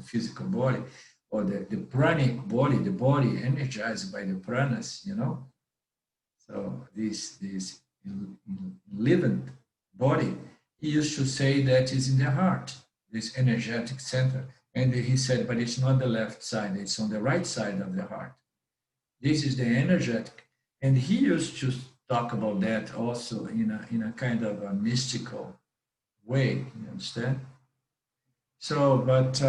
physical body, or the pranic body, the body energized by the pranas, So this living body, he used to say that is in the heart, this energetic center. And he said, but it's not the left side, it's on the right side of the heart. This is the energetic. And he used to talk about that also in a kind of a mystical way, you understand? So, but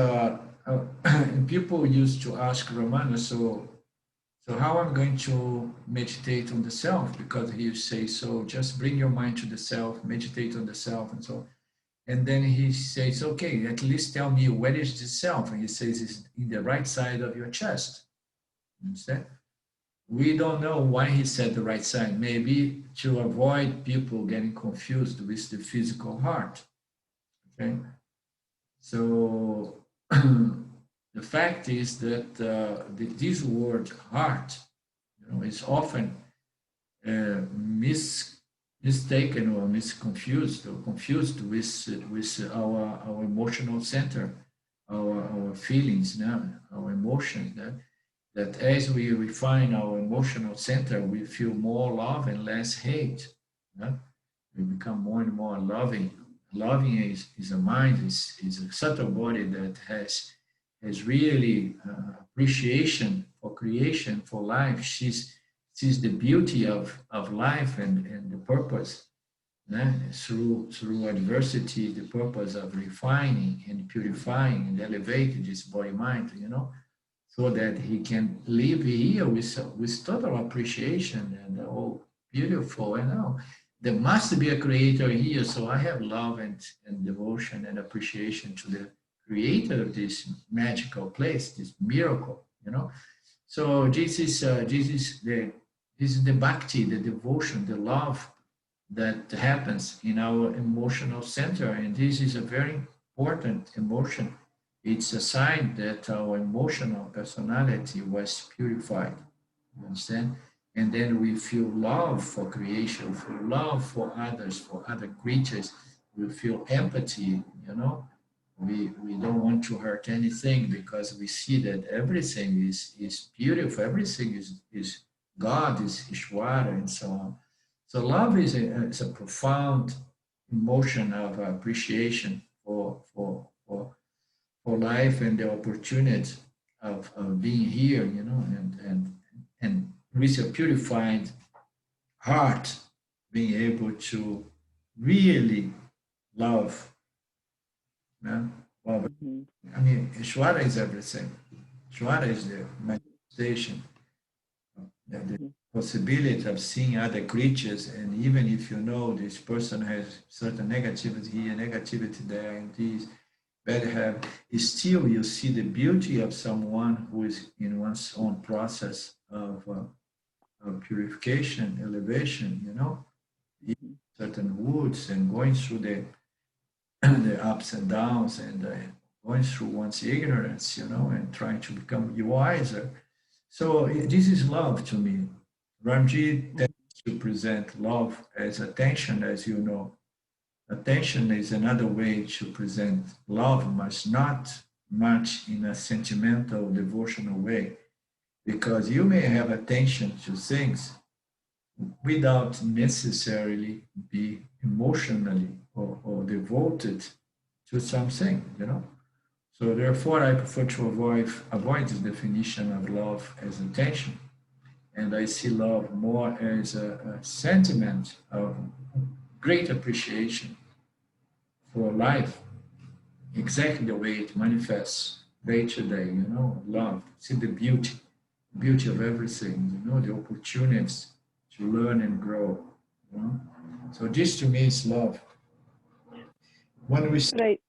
people used to ask Ramana, so how I'm going to meditate on the self? Because he say, so just bring your mind to the self, meditate on the self, and so on. And then he says, okay, at least tell me where is the self? And he says, it's in the right side of your chest. You understand? We don't know why he said the right side. Maybe to avoid people getting confused with the physical heart. Okay? So the fact is that this word heart, is often mistaken or confused with our emotional center, our feelings, our emotions. That as we refine our emotional center, we feel more love and less hate. We become more and more loving. Loving is a mind, is a subtle body that has really appreciation for creation, for life. Sees the beauty of life and the purpose, through adversity, the purpose of refining and purifying and elevating this body mind, so that he can live here with total appreciation and beautiful. There must be a creator here, so I have love and devotion and appreciation to the creator of this magical place, this miracle, So this is the bhakti, the devotion, the love that happens in our emotional center. And this is a very important emotion. It's a sign that our emotional personality was purified. You understand? And then we feel love for creation, feel love for others, for other creatures. We feel empathy, you know. We don't want to hurt anything because we see that everything is beautiful, everything is God, is Ishwara, and so on. So love is a profound emotion of appreciation for life and the opportunity of being here, you know, and with a purified heart, being able to really love. Yeah? Love. I mean, Ishwara is everything. Ishwara is the manifestation, the possibility of seeing other creatures, and even if you know this person has certain negativity here, negativity there, and this bad habit, still you see the beauty of someone who is in one's own process of purification, elevation, you know, in certain woods and going through the ups and downs and going through one's ignorance, you know, and trying to become wiser. So this is love to me. Ramji tends to present love as attention, as you know. Attention is another way to present love, but not much in a sentimental, devotional way, because you may have attention to things without necessarily be emotionally or devoted to something, you know. So therefore, I prefer to avoid the definition of love as attention, and I see love more as a sentiment of great appreciation for life, exactly the way it manifests day to day, you know, love, see the beauty of everything, you know, the opportunities to learn and grow, you know. So this to me is love. When we say,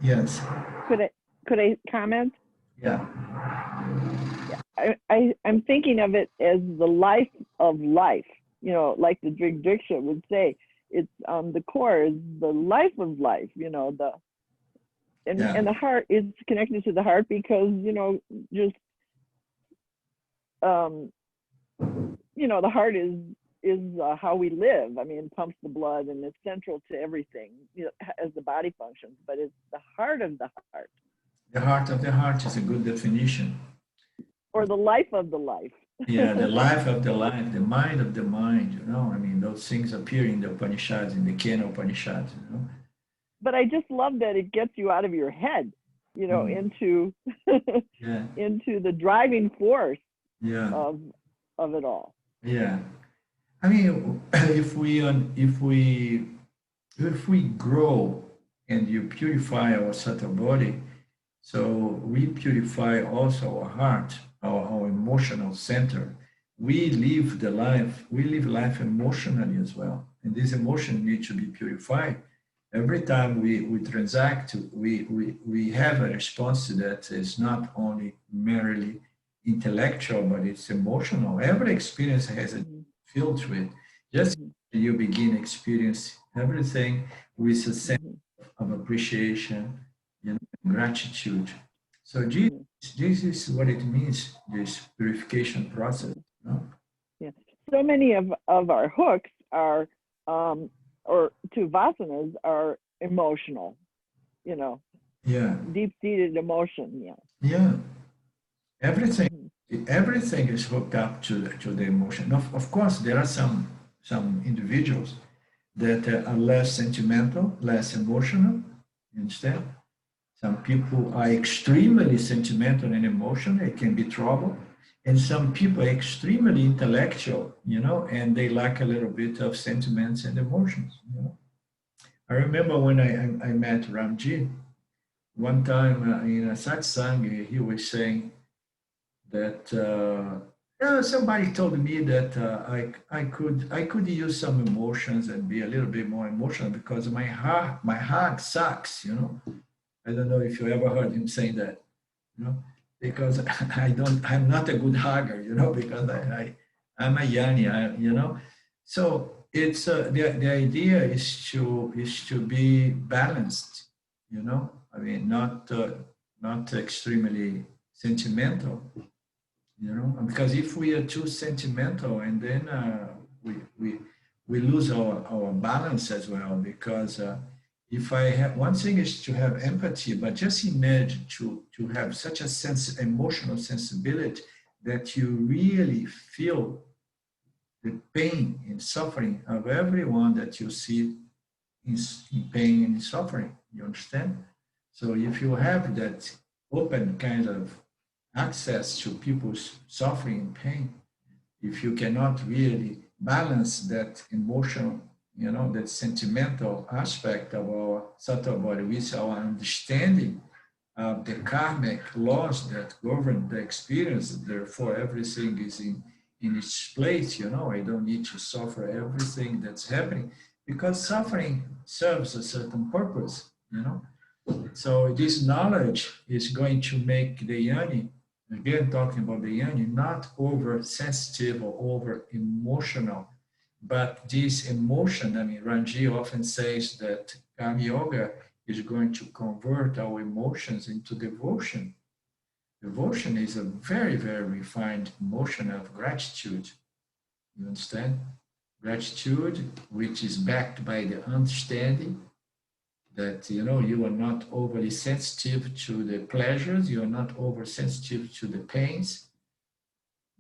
yes, could I comment? yeah, I'm thinking of it as the life of life, you know, like the Drig Diksha would say, it's the core is the life of life, you know, yeah, and the heart is connected to the heart because, you know, just you know, the heart is how we live. I mean, it pumps the blood and it's central to everything, you know, as the body functions, but it's the heart of the heart. the heart of the heart is a good definition. Or the life of the life. Yeah, the life of the life, the mind of the mind, you know. I mean, those things appear in the Upanishads, in the Kena Upanishads, you know. But I just love that it gets you out of your head, you know, into yeah, into the driving force yeah, of it all. yeah. I mean, if we grow and you purify our subtle body, so we purify also our heart, our emotional center. We live life emotionally as well. And this emotion needs to be purified. Every time we transact, we have a response to that. It's not only merely intellectual, but it's emotional. Every experience has a feel to it. Just you begin experience everything with a sense of appreciation, you know, gratitude. So this is what it means, this purification process. You know? Yeah. So many of our hooks are, or to vasanas are emotional, you know. Yeah. Deep-seated emotion, yeah. Yeah. Everything is hooked up to the emotion. Of course, there are some individuals that are less sentimental, less emotional, instead. Some people are extremely sentimental and emotional, it can be trouble. And some people are extremely intellectual, you know, and they lack a little bit of sentiments and emotions, you know. I remember when I met Ramji, one time in a satsang, he was saying that somebody told me that I could use some emotions and be a little bit more emotional because my heart sucks, you know. I don't know if you ever heard him saying that, you know, because I'm not a good hugger, you know, because I'm a yanni, you know. So it's the idea is to be balanced, you know. I mean, not extremely sentimental, you know, because if we are too sentimental, and then we we we lose our balance as well. Because if I have, one thing is to have empathy, but just imagine to have such a emotional sensibility that you really feel the pain and suffering of everyone that you see in pain and suffering. You understand? So if you have that open kind of access to people's suffering and pain, if you cannot really balance that emotional, you know, that sentimental aspect of our subtle body with our understanding of the karmic laws that govern the experience, therefore everything is in its place, you know. I don't need to suffer everything that's happening, because suffering serves a certain purpose, you know. So this knowledge is going to make the yoni, again talking about the yoni, not oversensitive or over emotional, but this emotion. I mean, Ranji often says that Karma Yoga is going to convert our emotions into devotion. Devotion is a very, very refined emotion of gratitude. You understand? Gratitude, which is backed by the understanding that, you know, you are not overly sensitive to the pleasures, you are not oversensitive to the pains,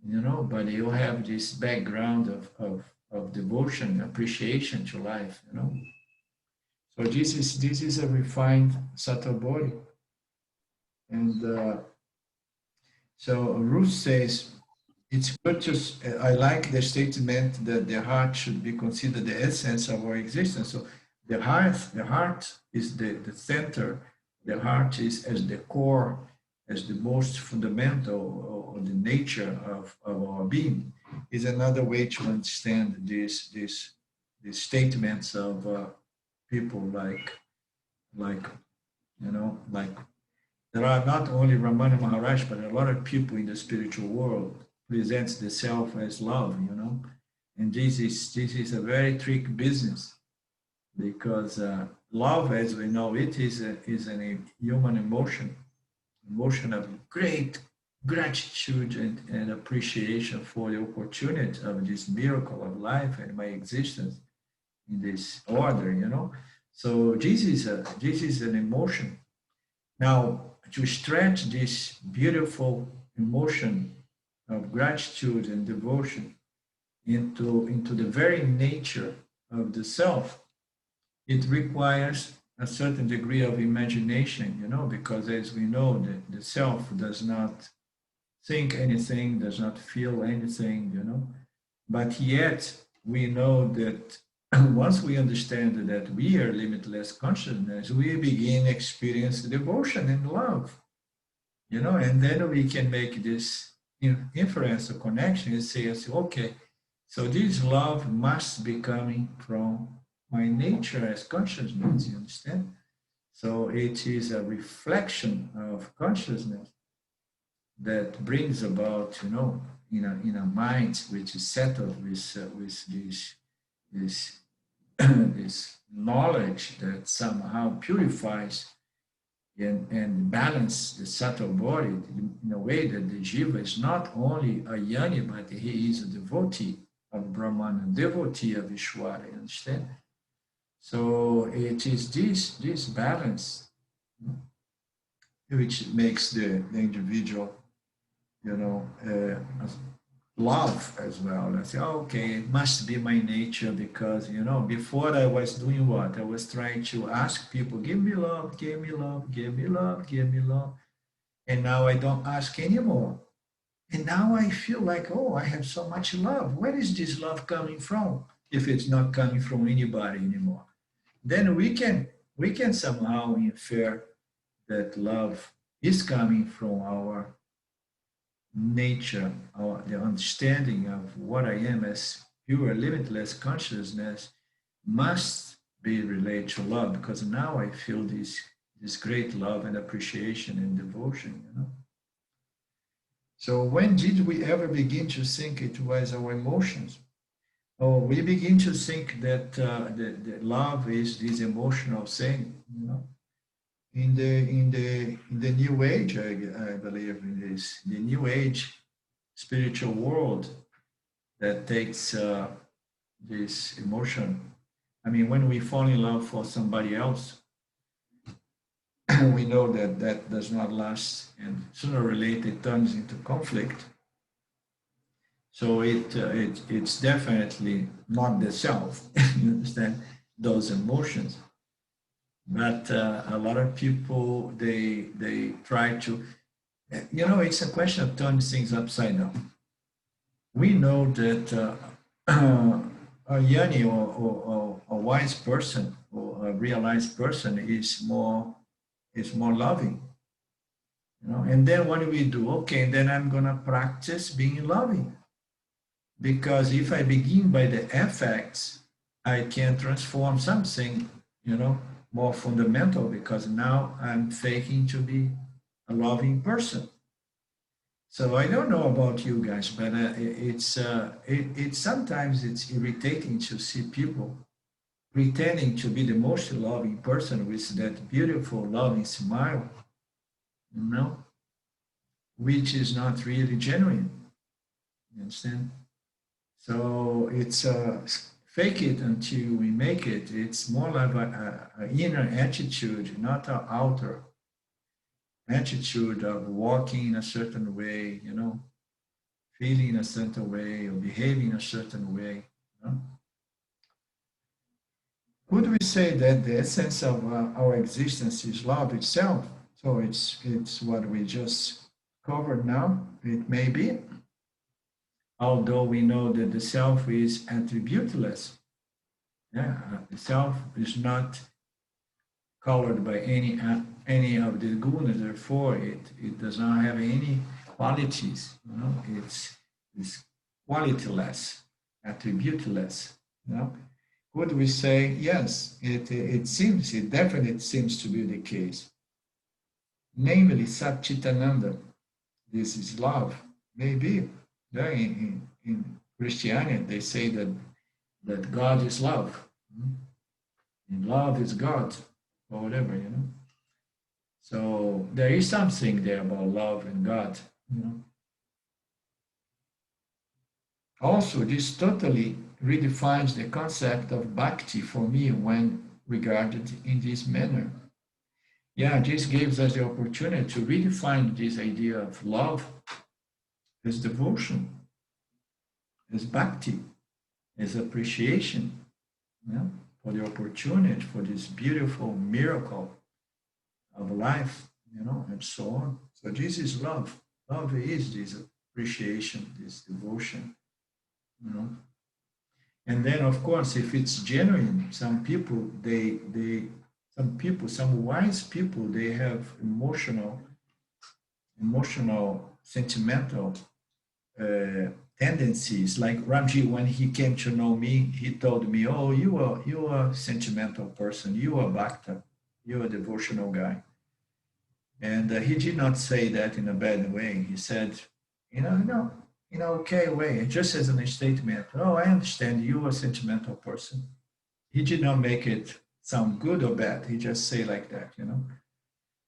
you know, but you have this background of devotion, appreciation to life, you know. So this is a refined subtle body. And so Ruth says, it's good to, I like the statement that the heart should be considered the essence of our existence. So the heart is the center. The heart is as the core, as the most fundamental, or the nature of our being. Is another way to understand these statements of people like you know, like there are not only Ramana Maharaj, but a lot of people in the spiritual world presents the self as love, you know. And this is a very tricky business, because love, as we know it, is a human emotion of great gratitude and appreciation for the opportunity of this miracle of life and my existence in this order, you know. So this is an emotion. Now, to stretch this beautiful emotion of gratitude and devotion into the very nature of the self, it requires a certain degree of imagination, you know, because as we know, the self does not think anything, does not feel anything, you know. But yet we know that once we understand that we are limitless consciousness, we begin experience devotion and love, you know, and then we can make this inference or connection and say, okay, so this love must be coming from my nature as consciousness, you understand? So it is a reflection of consciousness that brings about, you know, in a mind which is settled with this this knowledge that somehow purifies and balance the subtle body in a way that the jiva is not only a yoni, but he is a devotee of Brahman, a devotee of Ishvara, you understand? So it is this balance which makes the individual, you know, love as well. I say, oh, okay, it must be my nature, because, you know, before I was doing what? I was trying to ask people, give me love, give me love, give me love, give me love. And now I don't ask anymore. And now I feel like, oh, I have so much love. Where is this love coming from? If it's not coming from anybody anymore, then we can somehow infer that love is coming from our nature, the understanding of what I am as pure, limitless consciousness must be related to love, because now I feel this great love and appreciation and devotion, you know. So when did we ever begin to think it was our emotions? Oh, we begin to think that the love is this emotional thing, you know. In the New Age, I believe in this, the New Age spiritual world that takes this emotion. I mean, when we fall in love for somebody else, we know that that does not last, and sooner or later it turns into conflict. So it's definitely not the self. You understand those emotions, but a lot of people they try to, you know, it's a question of turning things upside down. We know that a yoni or a wise person or a realized person is more loving, you know. And then what do we do? Okay, then I'm gonna practice being loving, because if I begin by the effects, I can transform something, you know, more fundamental, because now I'm faking to be a loving person. So I don't know about you guys, but it's sometimes it's irritating to see people pretending to be the most loving person with that beautiful loving smile, you know, which is not really genuine. You understand? So it's fake it until we make it. It's more like an inner attitude, not an outer attitude of walking in a certain way, you know, feeling in a certain way or behaving in a certain way. You know? Could we say that the essence of our existence is love itself? So it's what we just covered now. It may be, although we know that the self is attributeless. Yeah, the self is not colored by any of the gunas. Therefore, it does not have any qualities. You know, it's qualityless, attributeless. You know, could we say yes? It definitely seems to be the case. Namely, Sat Chit Ananda. This is love. Maybe. Yeah, in Christianity, they say that God is love. And love is God, or whatever, you know. So there is something there about love and God, you know. Also, this totally redefines the concept of bhakti for me when regarded in this manner. Yeah, this gives us the opportunity to redefine this idea of love as devotion, as bhakti, as appreciation, you know, for the opportunity, for this beautiful miracle of life, you know, and so on. So this is love. Love is this appreciation, this devotion, you know. And then, of course, if it's genuine, some people, some wise people, they have sentimental tendencies. Like Ramji, when he came to know me, he told me, "Oh, you are a sentimental person. You are bhakta. You are a devotional guy." And he did not say that in a bad way. He said, in an okay way, just as a statement. Oh, I understand you are a sentimental person. He did not make it sound good or bad. He just say like that, you know.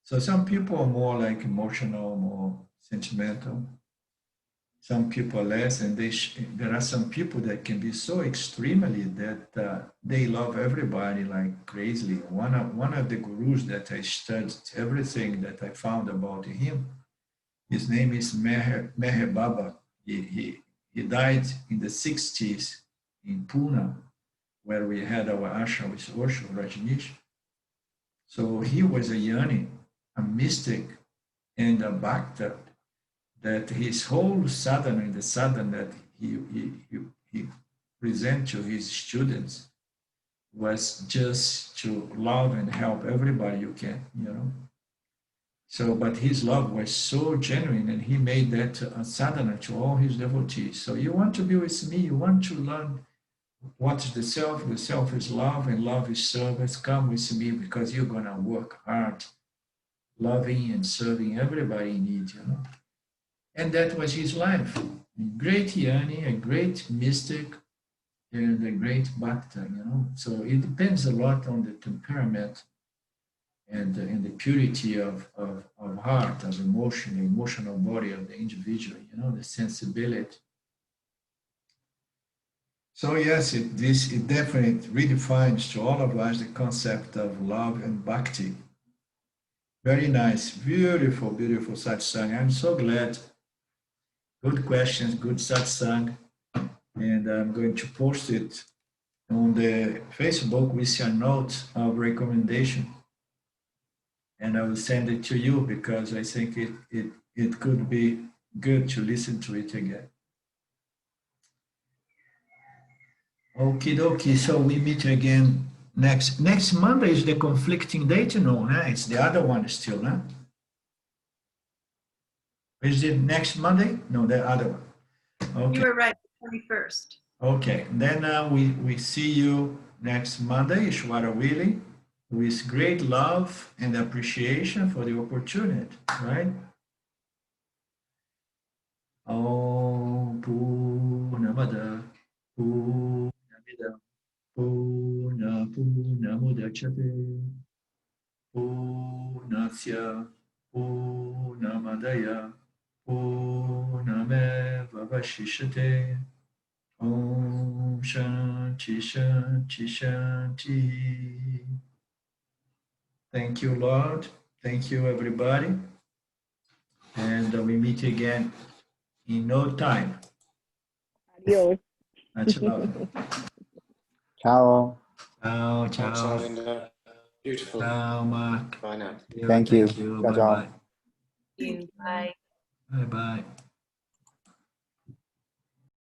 So some people are more like emotional, more sentimental. Some people are less, and there are some people that can be so extremely that they love everybody like crazily. One of the gurus that I studied everything that I found about him, his name is Meher Baba. He died in the 60s in Pune, where we had our ashram with Osho Rajneesh. So he was a yoni, a mystic, and a bhakta, that his whole sadhana, in the sadhana that he present to his students, was just to love and help everybody you can, you know. So, but his love was so genuine, and he made that a sadhana to all his devotees. So you want to be with me, you want to learn what is the self is love, and love is service. Come with me, because you're going to work hard, loving and serving everybody in need, you know. And that was his life. A great yoni, a great mystic, and a great bhakti, you know. So it depends a lot on the temperament and the purity of heart, of emotion, the emotional body of the individual, you know, the sensibility. So yes, it definitely redefines to all of us the concept of love and bhakti. Very nice, beautiful, beautiful satsang. I'm so glad. Good questions, good satsang, and I'm going to post it on the Facebook with a note of recommendation, and I will send it to you because I think it could be good to listen to it again. Okie dokie. So we meet again next Monday. Is the conflicting date? No, nah? It's the other one still, nah? Is it next Monday? No, the other one. Okay. You were right, 21st. Okay. Then we see you next Monday, Ishwara Willi, with great love and appreciation for the opportunity, right? Om Purnamada Purnamidam Purnamudachyate Purnasya Purnamadaya Purnameva Vashishyate. Om Shanti Shanti Shanti. Thank you, Lord. Thank you, everybody. And we meet again in no time. Adios. Much love. Ciao. Ciao, Ciao, ciao. Linda. Beautiful. Ciao, Mark. Bye now. Thank you. Thank you. Ciao, ciao. Bye-bye. Bye. Bye-bye.